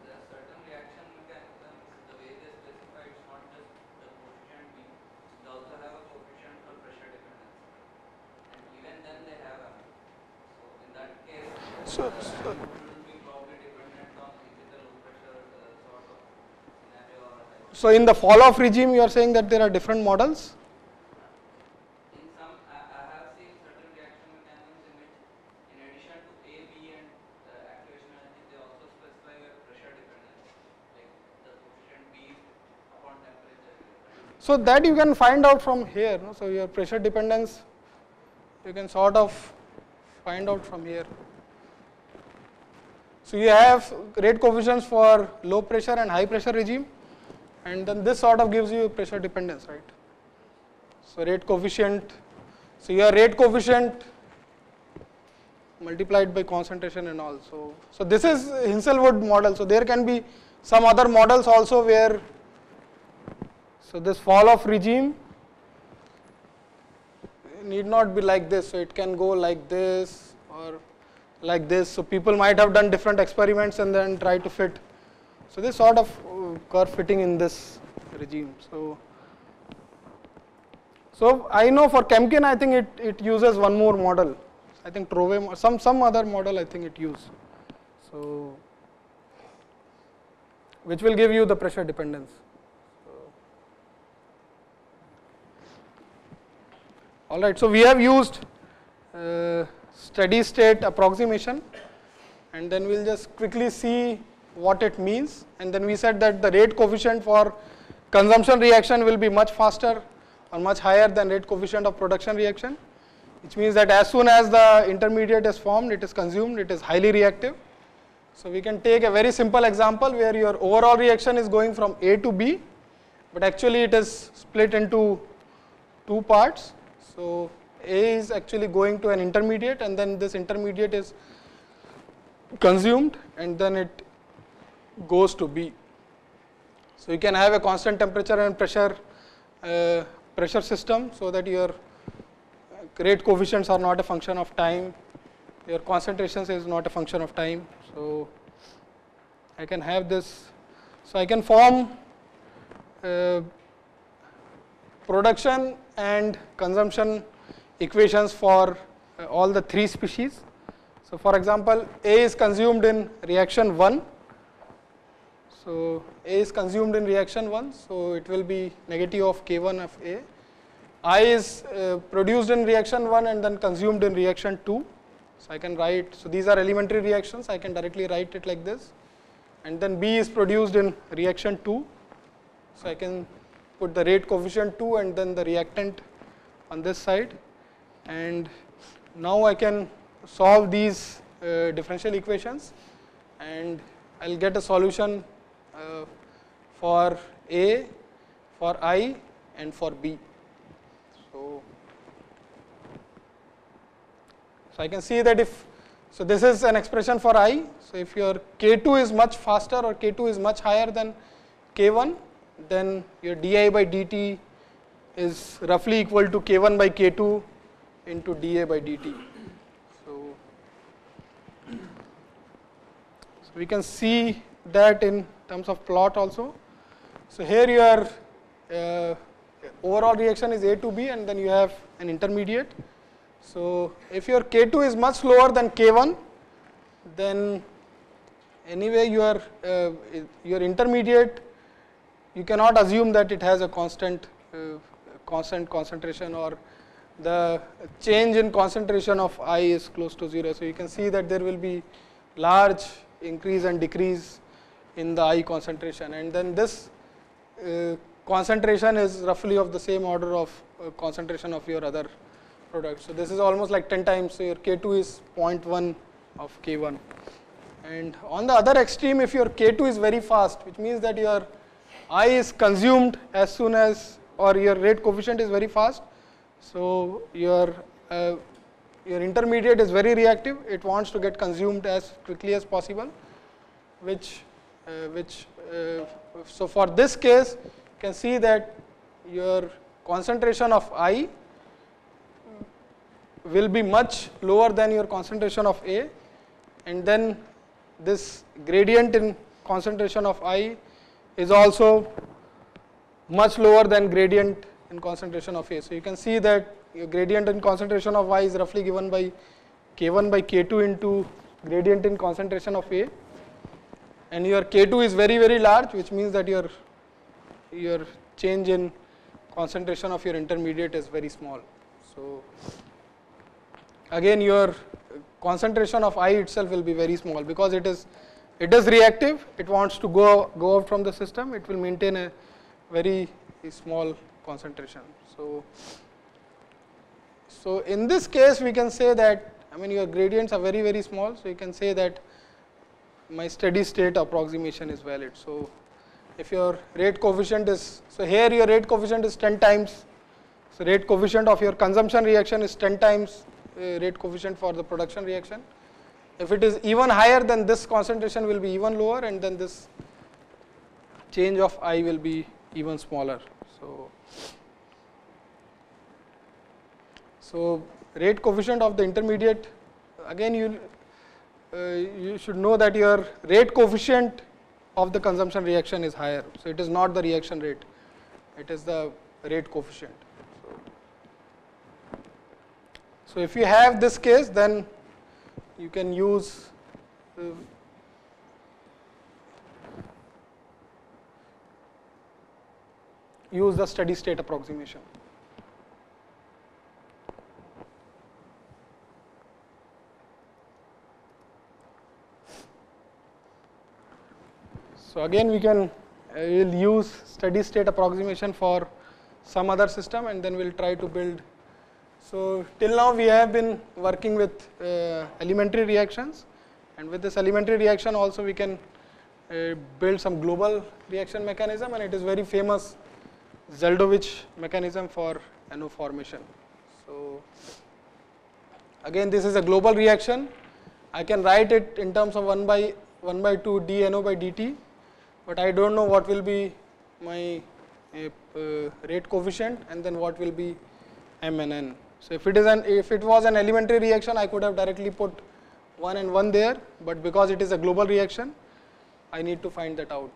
there are certain reaction mechanisms, the way they specify, it's not just the coefficient B, they also have a coefficient for pressure dependence. And even then they have a. So in that case, it will be probably dependent on is it a low pressure sort of scenario or a high. So in the fall off regime, you are saying that there are different models? In some, I have seen certain reaction mechanisms in which, in addition to A, B and activation energy, they also specify a pressure dependence, like the coefficient B upon temperature. So that you can find out from here. No? So your pressure dependence, you can sort of find out from here. So you have rate coefficients for low pressure and high pressure regime, and then this sort of gives you pressure dependence, right? So rate coefficient, so your rate coefficient multiplied by concentration and all. So this is Hinshelwood model. So there can be some other models also where, so this fall off regime need not be like this. So it can go like this or like this. So people might have done different experiments and then try to fit. So this sort of curve fitting in this regime. So I know for Chemkin, I think it uses one more model. I think Trove, some other model I think it uses. So which will give you the pressure dependence. All right. So we have used steady state approximation, and then we'll just quickly see what it means. And then we said that the rate coefficient for consumption reaction will be much faster or much higher than rate coefficient of production reaction, which means that as soon as the intermediate is formed, it is consumed, it is highly reactive. So we can take a very simple example where your overall reaction is going from A to B, but actually it is split into two parts. So A is actually going to an intermediate, and then this intermediate is consumed, and then it goes to B. So you can have a constant temperature and pressure system, so that your rate coefficients are not a function of time, your concentrations is not a function of time. So I can have this. So I can form production and consumption equations for all the three species. So for example, A is consumed in reaction 1. So A is consumed in reaction 1, so it will be negative of K1 of A. I is produced in reaction 1 and then consumed in reaction 2. So I can write, so these are elementary reactions, I can directly write it like this. And then B is produced in reaction 2. So I can put the rate coefficient 2 and then the reactant on this side. And now I can solve these differential equations and I'll get a solution for A, for I and for B. So I can see that if, so this is an expression for I, so if your K2 is much faster or K2 is much higher than K1, then your di by dt is roughly equal to K1 by K2 into dA by dt. So we can see that in terms of plot also. So here your overall reaction is A to B and then you have an intermediate. So if your K2 is much lower than K1, then anyway your intermediate, you cannot assume that it has a constant concentration, or the change in concentration of I is close to 0. So you can see that there will be large increase and decrease in the I concentration, and then this concentration is roughly of the same order of concentration of your other product. So this is almost like 10 times, so your K2 is 0.1 of K1. And on the other extreme, if your K2 is very fast, which means that your I is consumed as soon as, or your rate coefficient is very fast, so your intermediate is very reactive, it wants to get consumed as quickly as possible, so for this case, you can see that your concentration of I will be much lower than your concentration of A, and then this gradient in concentration of I is also much lower than gradient in concentration of A. So you can see that your gradient in concentration of Y is roughly given by K1 by K2 into gradient in concentration of A, and your K2 is very, very large, which means that your change in concentration of your intermediate is very small. So again your concentration of I itself will be very small, because it is reactive, it wants to go out from the system, it will maintain a very small concentration. So in this case we can say that, I mean, your gradients are very, very small, so you can say that my steady state approximation is valid. So if your rate coefficient is, so here your rate coefficient is 10 times, so rate coefficient of your consumption reaction is 10 times rate coefficient for the production reaction. If it is even higher, then this concentration will be even lower, and then this change of I will be even smaller. So rate coefficient of the intermediate, again you should know that your rate coefficient of the consumption reaction is higher. So it is not the reaction rate, it is the rate coefficient. So if you have this case, then you can use the steady state approximation. So again we will use steady state approximation for some other system, and then we will try to build. So till now we have been working with elementary reactions, and with this elementary reaction also we can build some global reaction mechanism, and it is very famous Zeldovich mechanism for NO formation. So again this is a global reaction, I can write it in terms of 1 by 2 dNO by dt, but I don't know what will be my rate coefficient and then what will be m and n. So if it was an elementary reaction, I could have directly put 1 and 1 there, but because it is a global reaction, I need to find that out.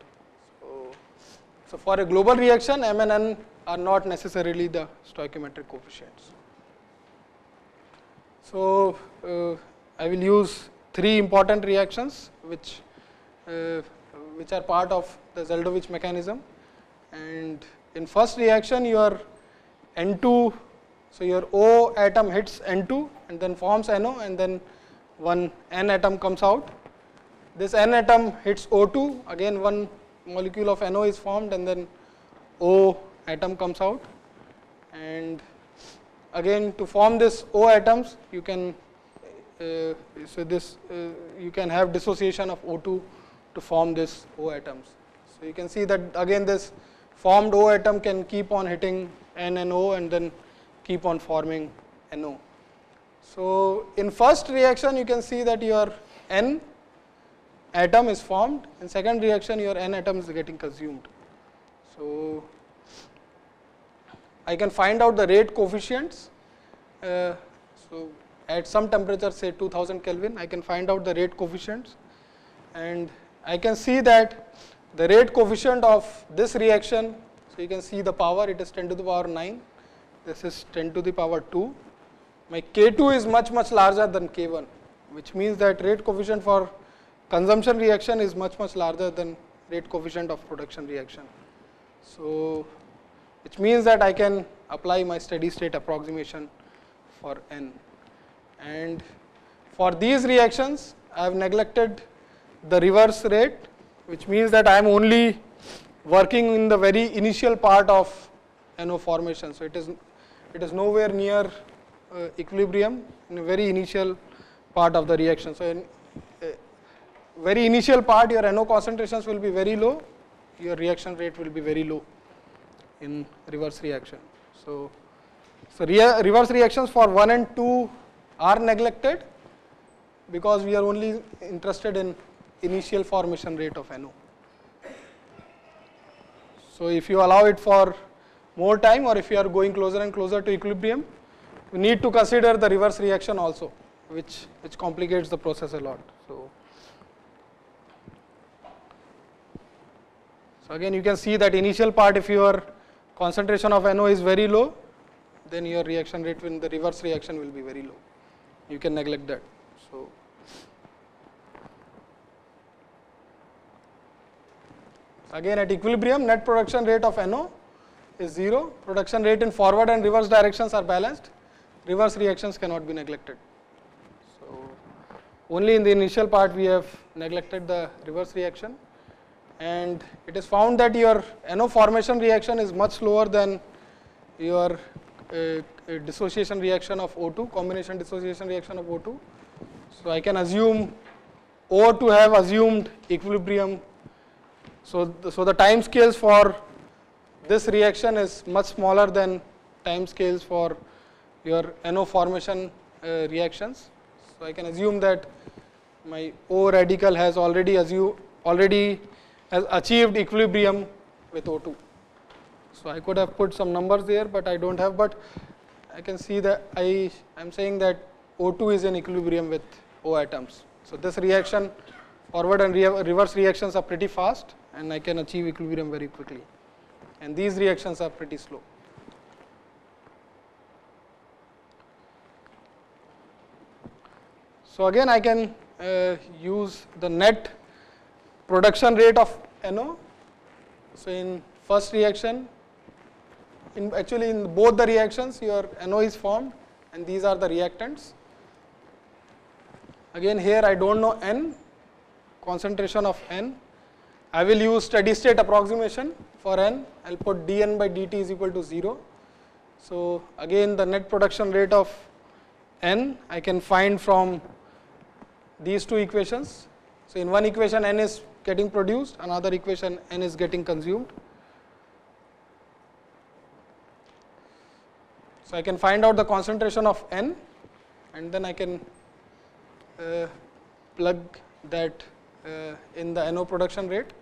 So for a global reaction, m and n are not necessarily the stoichiometric coefficients. So I will use 3 important reactions which which are part of the Zeldovich mechanism. And in first reaction your N2, so your O atom hits N2 and then forms NO, and then one N atom comes out. This N atom hits O2, again one molecule of NO is formed, and then O atom comes out. And again to form this O atoms, you can you can have dissociation of O2 to form this O atoms. So you can see that again this formed O atom can keep on hitting N and O and then keep on forming NO. So in first reaction you can see that your N atom is formed, in second reaction your N atom is getting consumed. So I can find out the rate coefficients. So at some temperature, say 2000 Kelvin, I can find out the rate coefficients, and I can see that the rate coefficient of this reaction, so you can see the power, it is 10 to the power 9, this is 10 to the power 2. My K2 is much larger than K1, which means that rate coefficient for consumption reaction is much larger than rate coefficient of production reaction. So which means that I can apply my steady state approximation for N. And for these reactions I have neglected the reverse rate, which means that I am only working in the very initial part of NO formation. So it is nowhere near equilibrium, in a very initial part of the reaction. So in very initial part your NO concentrations will be very low, your reaction rate will be very low in reverse reaction. So reverse reactions for 1 and 2 are neglected because we are only interested in initial formation rate of NO. So if you allow it for more time, or if you are going closer and closer to equilibrium, you need to consider the reverse reaction also, which complicates the process a lot. So again you can see that initial part, if your concentration of NO is very low, then your reaction rate in the reverse reaction will be very low. You can neglect that. So again at equilibrium, net production rate of NO is 0. Production rate in forward and reverse directions are balanced. Reverse reactions cannot be neglected. So only in the initial part we have neglected the reverse reaction, and it is found that your NO formation reaction is much slower than your dissociation reaction of O2, combination dissociation reaction of O2. So I can assume O to have assumed equilibrium. So the time scales for this reaction is much smaller than time scales for your NO formation reactions. So I can assume that my O radical has already has achieved equilibrium with O2. So I could have put some numbers there, but I don't have. But I can see that I am saying that O2 is in equilibrium with O atoms. So this reaction, forward and reverse reactions are pretty fast, and I can achieve equilibrium very quickly. And these reactions are pretty slow. So again I can use the net production rate of NO. So in first reaction, actually in both the reactions your NO is formed and these are the reactants. Again here I don't know N, concentration of N. I will use steady state approximation for N. I will put dN by dt is equal to 0. So again the net production rate of N I can find from these two equations. So in one equation N is getting produced, another equation N is getting consumed. So I can find out the concentration of N, and then I can plug that in the NO production rate.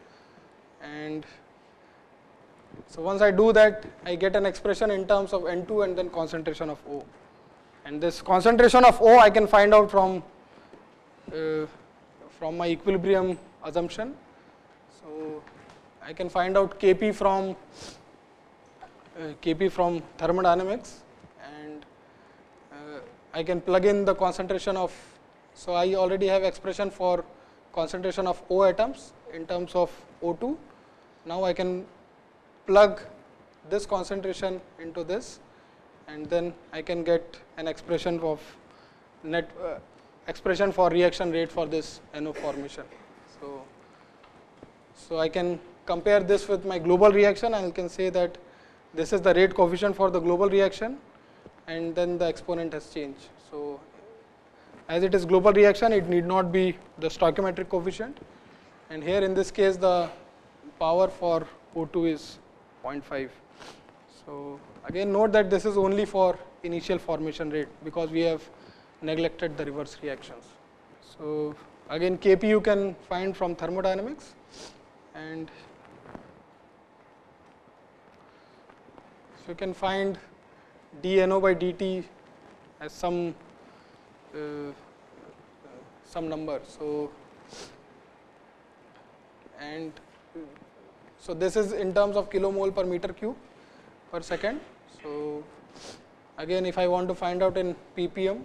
And so once I do that, I get an expression in terms of N2 and then concentration of O. And this concentration of O I can find out from my equilibrium assumption. So I can find out Kp from thermodynamics, and I can plug in the concentration of, so I already have expression for concentration of O atoms in terms of O2. Now I can plug this concentration into this, and then I can get an expression of net expression for reaction rate for this NO formation. So I can compare this with my global reaction, and I can say that this is the rate coefficient for the global reaction, and then the exponent has changed. So as it is global reaction, it need not be the stoichiometric coefficient, and here in this case the power for O2 is 0.5. So again note that this is only for initial formation rate, because we have neglected the reverse reactions. So again Kp you can find from thermodynamics, and so you can find dNO by dt as some number. So this is in terms of kilomole per meter cube per second. So again if I want to find out in ppm,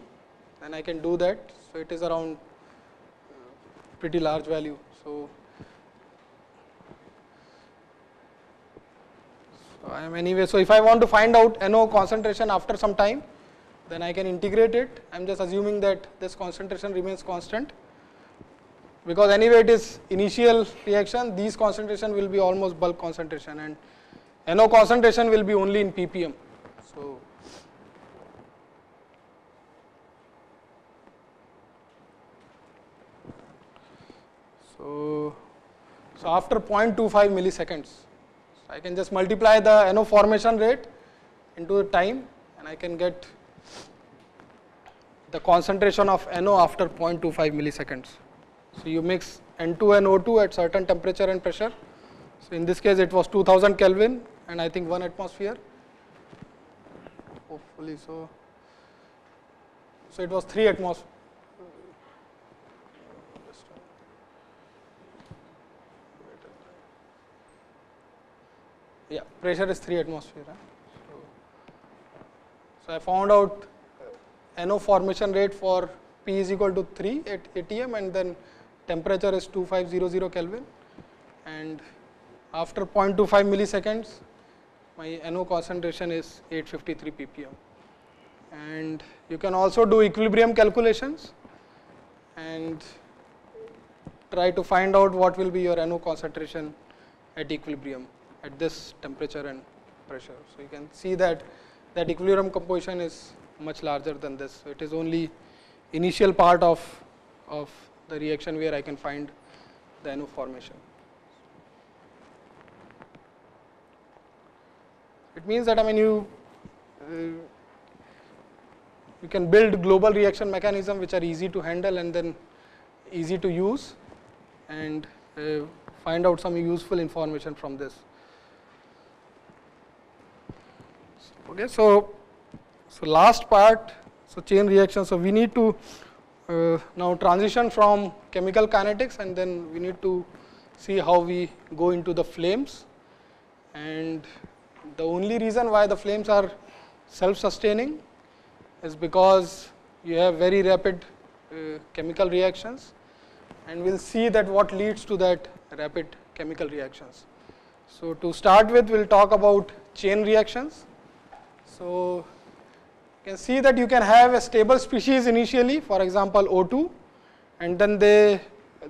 then I can do that. So it is around pretty large value. So I am anyway. So if I want to find out NO concentration after some time, then I can integrate it. I am just assuming that this concentration remains constant, because anyway it is initial reaction. These concentration will be almost bulk concentration, and NO concentration will be only in ppm. So after 0.25 milliseconds, I can just multiply the NO formation rate into the time, and I can get the concentration of NO after 0.25 milliseconds. So you mix N2 and O2 at certain temperature and pressure. So in this case it was 2000 Kelvin and I think 1 atmosphere. Hopefully so. So it was 3 atmosphere. Yeah, pressure is 3 atmosphere. So I found out NO formation rate for P is equal to 3 at ATM, and then temperature is 2500 Kelvin, and after 0.25 milliseconds my NO concentration is 853 ppm. And you can also do equilibrium calculations and try to find out what will be your NO concentration at equilibrium at this temperature and pressure. So you can see that equilibrium composition is much larger than this. So it is only initial part of the reaction where I can find the NO formation. It means that you can build global reaction mechanism which are easy to handle and then easy to use, and find out some useful information from this. Okay, so last part, so chain reaction. So we need to now transition from chemical kinetics, and then we need to see how we go into the flames. And the only reason why the flames are self-sustaining is because you have very rapid chemical reactions, and we'll see that what leads to that rapid chemical reactions. So to start with, we'll talk about chain reactions. So you can see that you can have a stable species initially, for example O2, and then they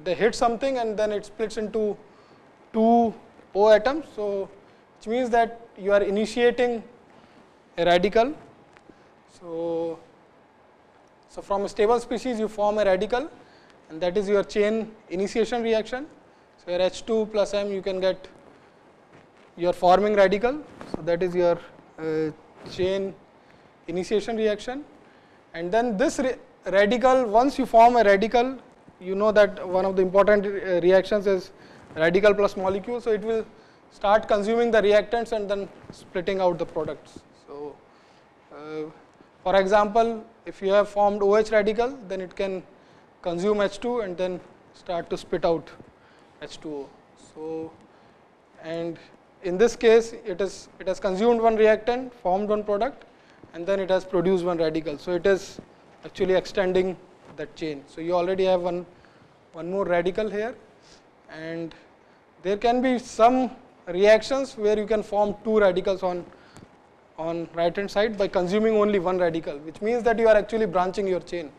hit something and then it splits into 2 O atoms. So which means that you are initiating a radical. So from a stable species you form a radical, and that is your chain initiation reaction. So your H2 plus M, you can get your forming radical. So that is your chain initiation reaction. And then this radical, once you form a radical, you know that one of the important reactions is radical plus molecule. So it will start consuming the reactants and then splitting out the products. So for example, if you have formed OH radical, then it can consume H2 and then start to spit out H2O. So, and in this case it has consumed one reactant, formed one product, and then it has produced one radical. So it is actually extending that chain. So you already have one one more radical here, and there can be some reactions where you can form two radicals on right hand side by consuming only one radical, which means that you are actually branching your chain.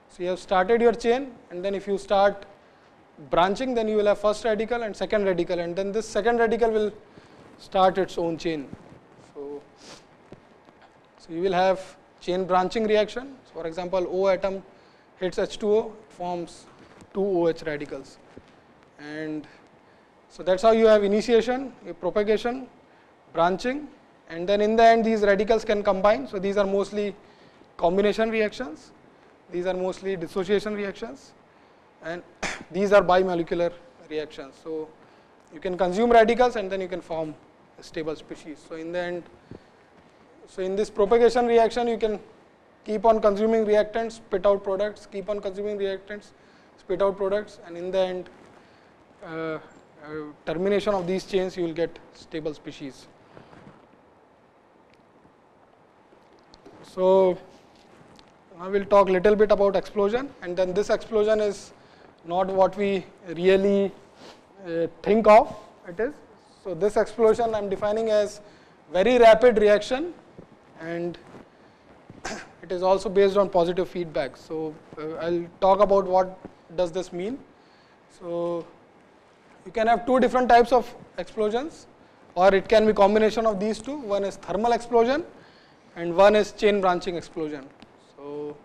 So you have started your chain, and then if you start branching, then you will have first radical and second radical, and then this second radical will start its own chain. So you will have chain branching reaction. So for example, O atom hits H2O, it forms two OH radicals, and so that's how you have initiation, propagation, branching, and then in the end these radicals can combine. So these are mostly combination reactions, these are mostly dissociation reactions, and these are bimolecular reactions. So you can consume radicals and then you can form a stable species. So in the end, so in this propagation reaction, you can keep on consuming reactants, spit out products, keep on consuming reactants, spit out products, and in the end, termination of these chains, you will get stable species. So now we will talk a little bit about explosion, and then this explosion is not what we really think of it is. So this explosion I am defining as very rapid reaction, and it is also based on positive feedback. So I will talk about what does this mean. So you can have two different types of explosions, or it can be combination of these two. One is thermal explosion and one is chain branching explosion. So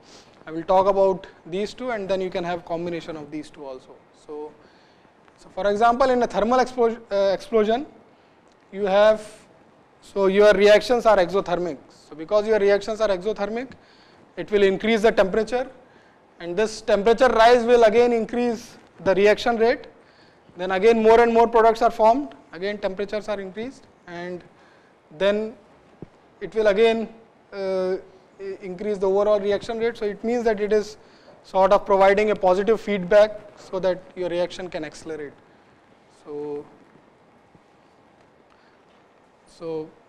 I will talk about these two, and then you can have combination of these two also. So for example, in a thermal explosion, you have, so your reactions are exothermic. So because your reactions are exothermic, it will increase the temperature, and this temperature rise will again increase the reaction rate. Then again more and more products are formed, again temperatures are increased, and then it will again increase the overall reaction rate. So it means that it is sort of providing a positive feedback so that your reaction can accelerate. So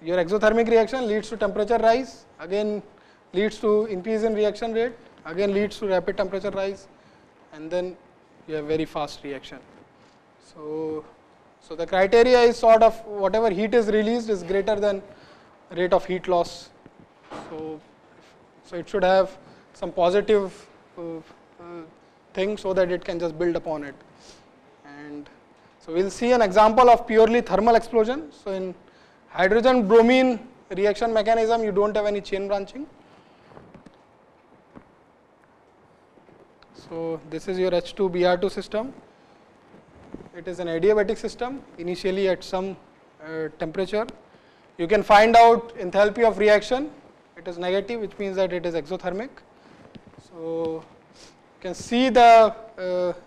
your exothermic reaction leads to temperature rise, again leads to increase in reaction rate, again leads to rapid temperature rise, and then you have very fast reaction. So the criteria is sort of whatever heat is released is greater than rate of heat loss. So it should have some positive thing so that it can just build upon it. And so we will see an example of purely thermal explosion. So in hydrogen bromine reaction mechanism, you don't have any chain branching. So this is your H2 Br2 system. It is an adiabatic system initially at some temperature. You can find out enthalpy of reaction. It is negative, which means that it is exothermic. So you can see the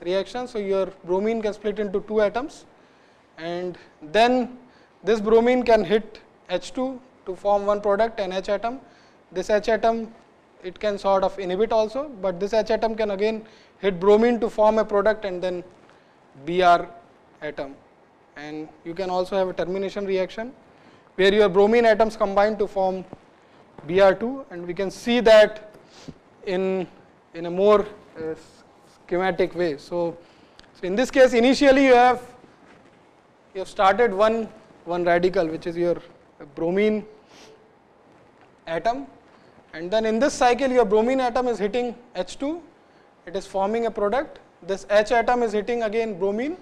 reaction. So your bromine can split into two atoms, and then this bromine can hit H2 to form one product, an H atom. This H atom, it can sort of inhibit also, but this H atom can again hit bromine to form a product and then Br atom. And you can also have a termination reaction where your bromine atoms combine to form Br2, and we can see that in a more schematic way. So in this case, initially you have started one radical, which is your bromine atom, and then in this cycle your bromine atom is hitting H2, it is forming a product. This H atom is hitting again bromine,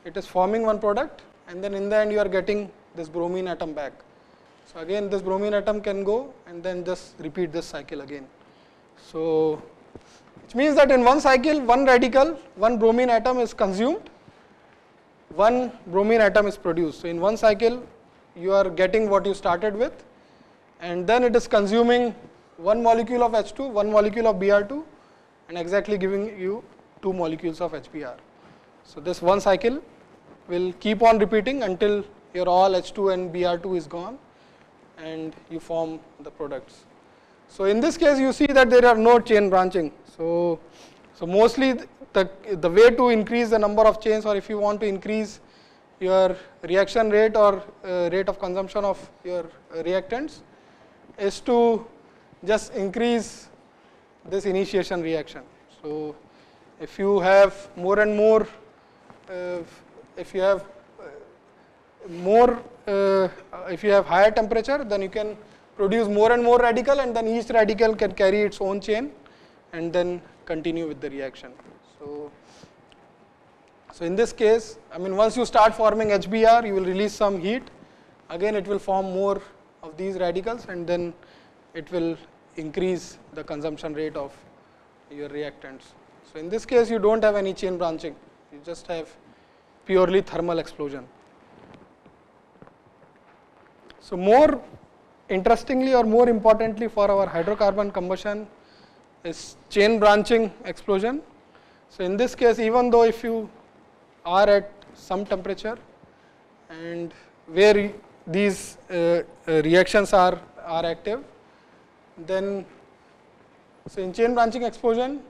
it is forming one product, and then in the end you are getting this bromine atom back. So again this bromine atom can go and then just repeat this cycle again. So which means that in one cycle, one radical, one bromine atom is consumed, one bromine atom is produced. So in one cycle you are getting what you started with, and then it is consuming one molecule of H2, one molecule of Br2, and exactly giving you two molecules of HBr. So this one cycle will keep on repeating until your all H2 and Br2 is gone and you form the products. So in this case you see that there are no chain branching. So mostly the way to increase the number of chains, or if you want to increase your reaction rate or rate of consumption of your reactants, is to just increase this initiation reaction. So if you have more and more, if you have if you have higher temperature, then you can produce more and more radical, and then each radical can carry its own chain and then continue with the reaction. So in this case, I mean, once you start forming HBr, you will release some heat. Again, it will form more of these radicals, and then it will increase the consumption rate of your reactants. So in this case, you don't have any chain branching. You just have purely thermal explosion. So more interestingly or more importantly for our hydrocarbon combustion is chain branching explosion. So in this case, even though if you are at some temperature and where these reactions are active, then so in chain branching explosion,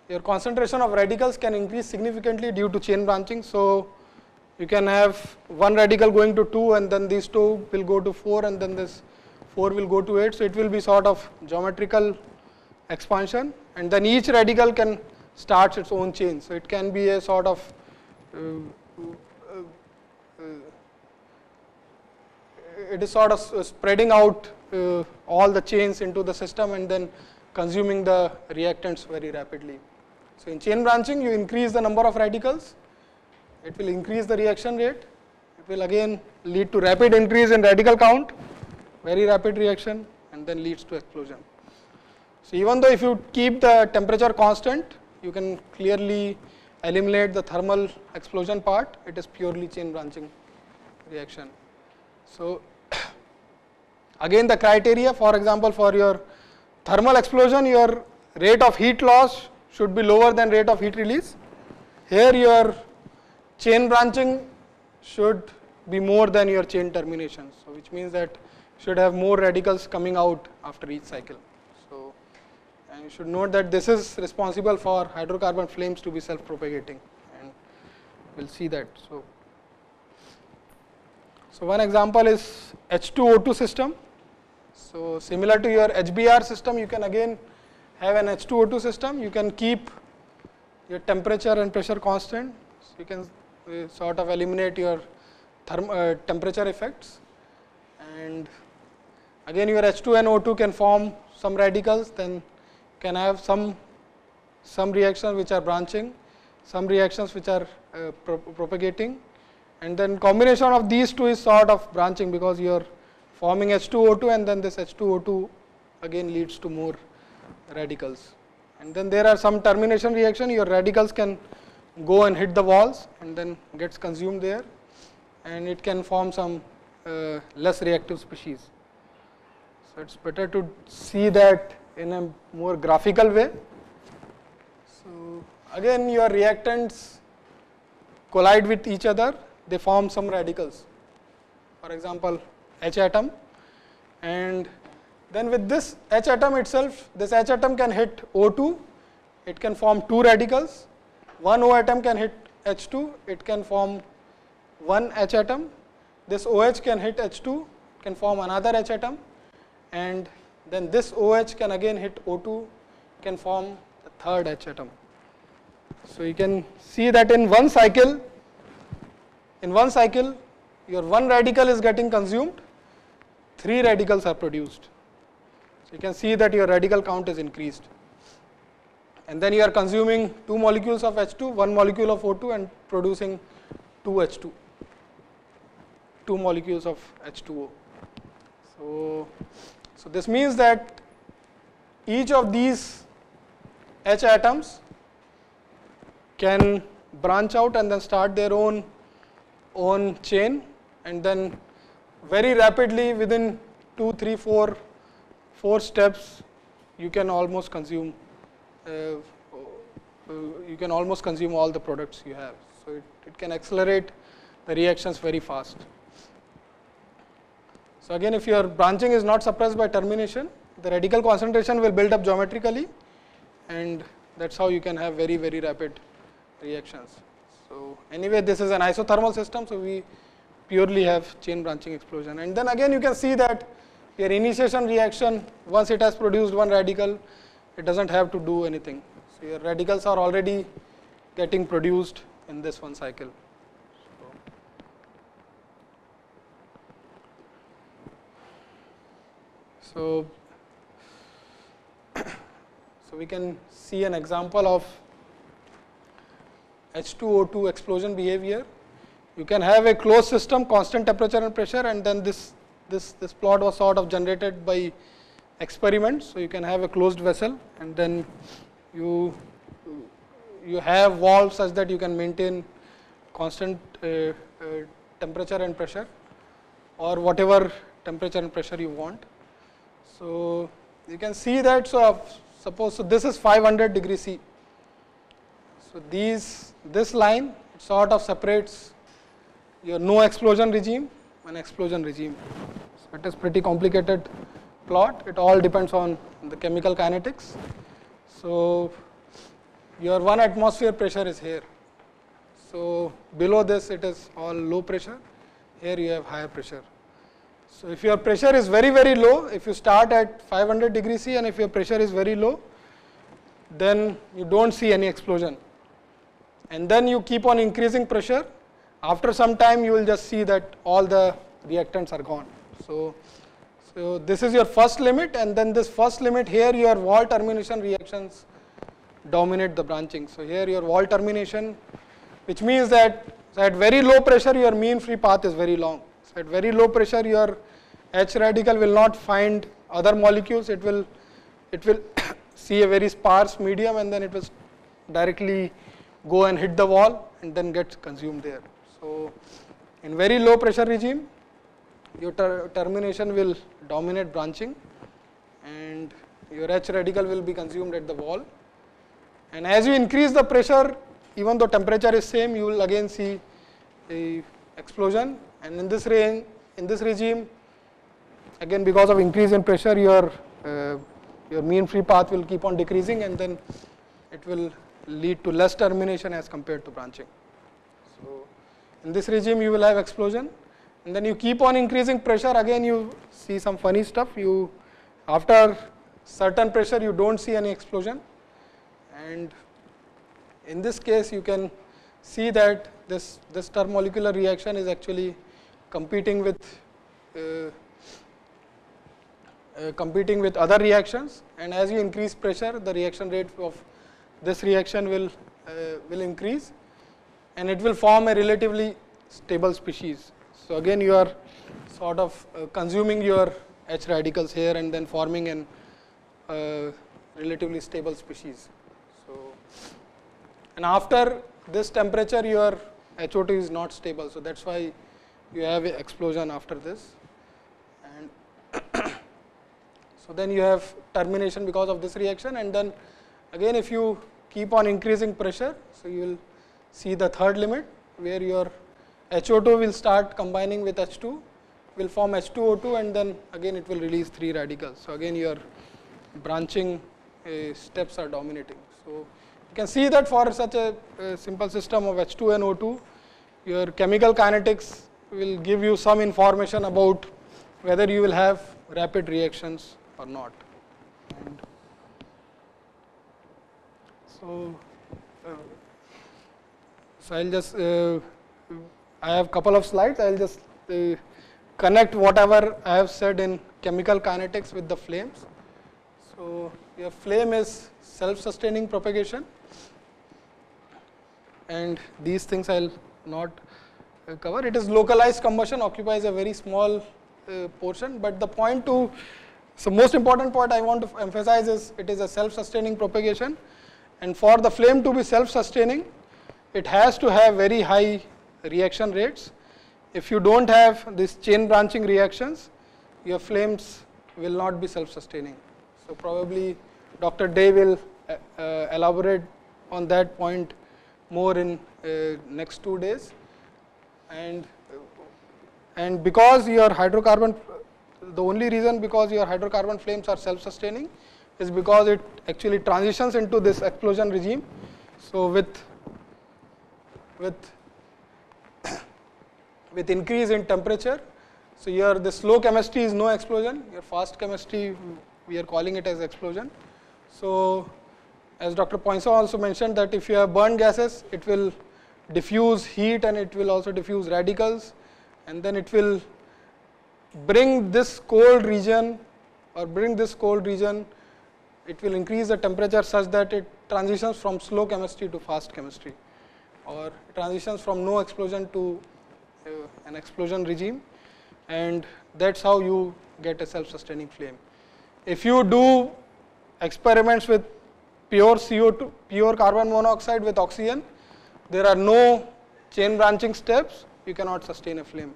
your concentration of radicals can increase significantly due to chain branching. So you can have one radical going to 2, and then these 2 will go to 4, and then this 4 will go to 8. So it will be sort of geometrical expansion, and then each radical can start its own chain. So it can be a sort of it is sort of spreading out all the chains into the system and then consuming the reactants very rapidly. So in chain branching, you increase the number of radicals, it will increase the reaction rate, it will again lead to rapid increase in radical count, very rapid reaction, and then leads to explosion. So even though if you keep the temperature constant, you can clearly eliminate the thermal explosion part. It is purely chain branching reaction. So again, the criteria, for example, for your thermal explosion, your rate of heat loss should be lower than rate of heat release. Here your chain branching should be more than your chain termination. So which means that you should have more radicals coming out after each cycle. So and you should note that this is responsible for hydrocarbon flames to be self-propagating, and we'll see that. So one example is H2O2 system. So similar to your HBr system, you can again have an H2O2 system. You can keep your temperature and pressure constant. So you can sort of eliminate your temperature effects, and again your H2 and O2 can form some radicals, then can have some reactions which are branching, some reactions which are propagating, and then combination of these two is sort of branching, because you are forming H2O2 and then this H2O2 again leads to more radicals. And then there are some termination reaction, your radicals can go and hit the walls and then gets consumed there, and it can form some less reactive species. So it's better to see that in a more graphical way. So again your reactants collide with each other, they form some radicals, for example H atom, and then with this H atom itself, this H atom can hit O2, it can form 2 radicals, one O atom can hit H2, it can form one H atom, this OH can hit H2, can form another H atom, and then this OH can again hit O2, can form the third H atom. So you can see that in one cycle, your one radical is getting consumed, 3 radicals are produced. So you can see that your radical count is increased, and then you are consuming 2 molecules of H2, 1 molecule of O2, and producing 2 H2, 2 molecules of H2O. So this means that each of these H atoms can branch out and then start their own chain, and then very rapidly within 2, 3, 4 steps you can almost consume all the products you have. So it can accelerate the reactions very fast. So again, if your branching is not suppressed by termination, the radical concentration will build up geometrically, and that's how you can have very, very rapid reactions. So anyway, this is an isothermal system, so we purely have chain branching explosion. And then again you can see that your initiation reaction, once it has produced one radical, it doesn't have to do anything. So your radicals are already getting produced in this one cycle. So we can see an example of H2O2 explosion behavior. You can have a closed system, constant temperature and pressure, and then this plot was sort of generated by experiment. So you can have a closed vessel, and then you have valves such that you can maintain constant temperature and pressure, or whatever temperature and pressure you want. So you can see that. So suppose this is 500 degrees C. So this line sort of separates your no explosion regime and explosion regime. So it is pretty complicated plot. It all depends on the chemical kinetics. So your 1 atmosphere pressure is here. So below this it is all low pressure. Here you have higher pressure. So if your pressure is very, very low, if you start at 500 degrees C and if your pressure is very low, then you don't see any explosion. And then you keep on increasing pressure. After some time you will just see that all the reactants are gone. So this is your first limit, and then this first limit here your wall termination reactions dominate the branching. So here your wall termination, which means that at very low pressure your mean free path is very long. So at very low pressure your H radical will not find other molecules. It will see a very sparse medium, and then it will directly go and hit the wall and then get consumed there. So in very low pressure regime, your termination will dominate branching, and your H radical will be consumed at the wall. And as you increase the pressure, even though temperature is same, you will again see a explosion. And in this regime, again because of increase in pressure, your mean free path will keep on decreasing, and then it will lead to less termination as compared to branching. So in this regime you will have explosion, and then you keep on increasing pressure, again you see some funny stuff. After certain pressure you don't see any explosion, and in this case you can see that this termolecular reaction is actually competing with other reactions, and as you increase pressure, the reaction rate of this reaction will increase, and it will form a relatively stable species. So again you are sort of consuming your H radicals here and then forming an relatively stable species. So, and after this temperature your HO2 is not stable, so that's why you have an explosion after this. And so then you have termination because of this reaction, and then again if you keep on increasing pressure, so you will see the third limit where your HO2 will start combining with H2, will form H2O2, and then again it will release 3 radicals. So again your branching steps are dominating. So you can see that for such a simple system of H2 and O2, your chemical kinetics will give you some information about whether you will have rapid reactions or not. And so I'll just, I have a couple of slides. I'll just connect whatever I have said in chemical kinetics with the flames. So your flame is self-sustaining propagation, and these things I'll not cover. It is localized combustion, occupies a very small portion, but the point to, so most important point I want to emphasize is it is a self-sustaining propagation, and for the flame to be self-sustaining, it has to have very high reaction rates. If you don't have these chain branching reactions, your flames will not be self-sustaining. So probably Dr. Day will elaborate on that point more in next 2 days. And because your hydrocarbon, the only reason because your hydrocarbon flames are self-sustaining is because it actually transitions into this explosion regime. So with increase in temperature, so your the slow chemistry is no explosion, your fast chemistry we are calling it as explosion. So as Dr. Poinsot also mentioned, that if you have burned gases, it will diffuse heat and it will also diffuse radicals, and then it will bring this cold region, it will increase the temperature such that it transitions from slow chemistry to fast chemistry, or transitions from no explosion to an explosion regime, and that's how you get a self-sustaining flame. If you do experiments with pure CO2, pure carbon monoxide with oxygen, there are no chain branching steps, you cannot sustain a flame.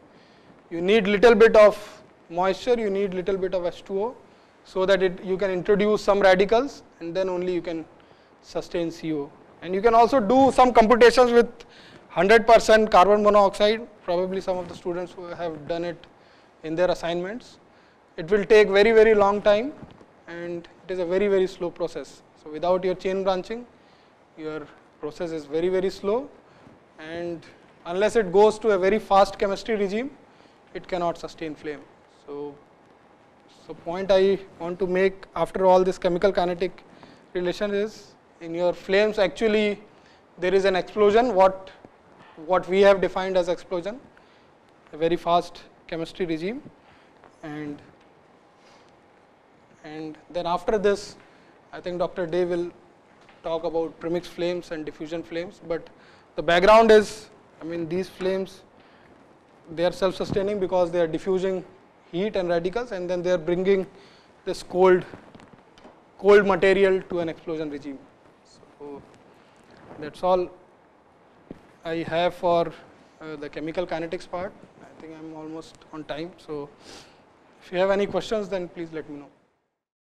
You need little bit of moisture, you need little bit of H2O, so that you can introduce some radicals, and then only you can sustain CO. And you can also do some computations with 100% carbon monoxide. Probably some of the students who have done it in their assignments. It will take very, very long time, and it is a very, very slow process. So without your chain branching, your process is very, very slow, and unless it goes to a very fast chemistry regime, it cannot sustain flame. So point I want to make after all this chemical kinetic relation is, in your flames actually there is an explosion, what we have defined as explosion, a very fast chemistry regime, and then after this I think Dr. Day will talk about premixed flames and diffusion flames, but the background is, I mean, these flames, they are self-sustaining because they are diffusing heat and radicals, and then they are bringing this cold material to an explosion regime. So that's all I have for the chemical kinetics part. I think I'm almost on time, so if you have any questions, then please let me know.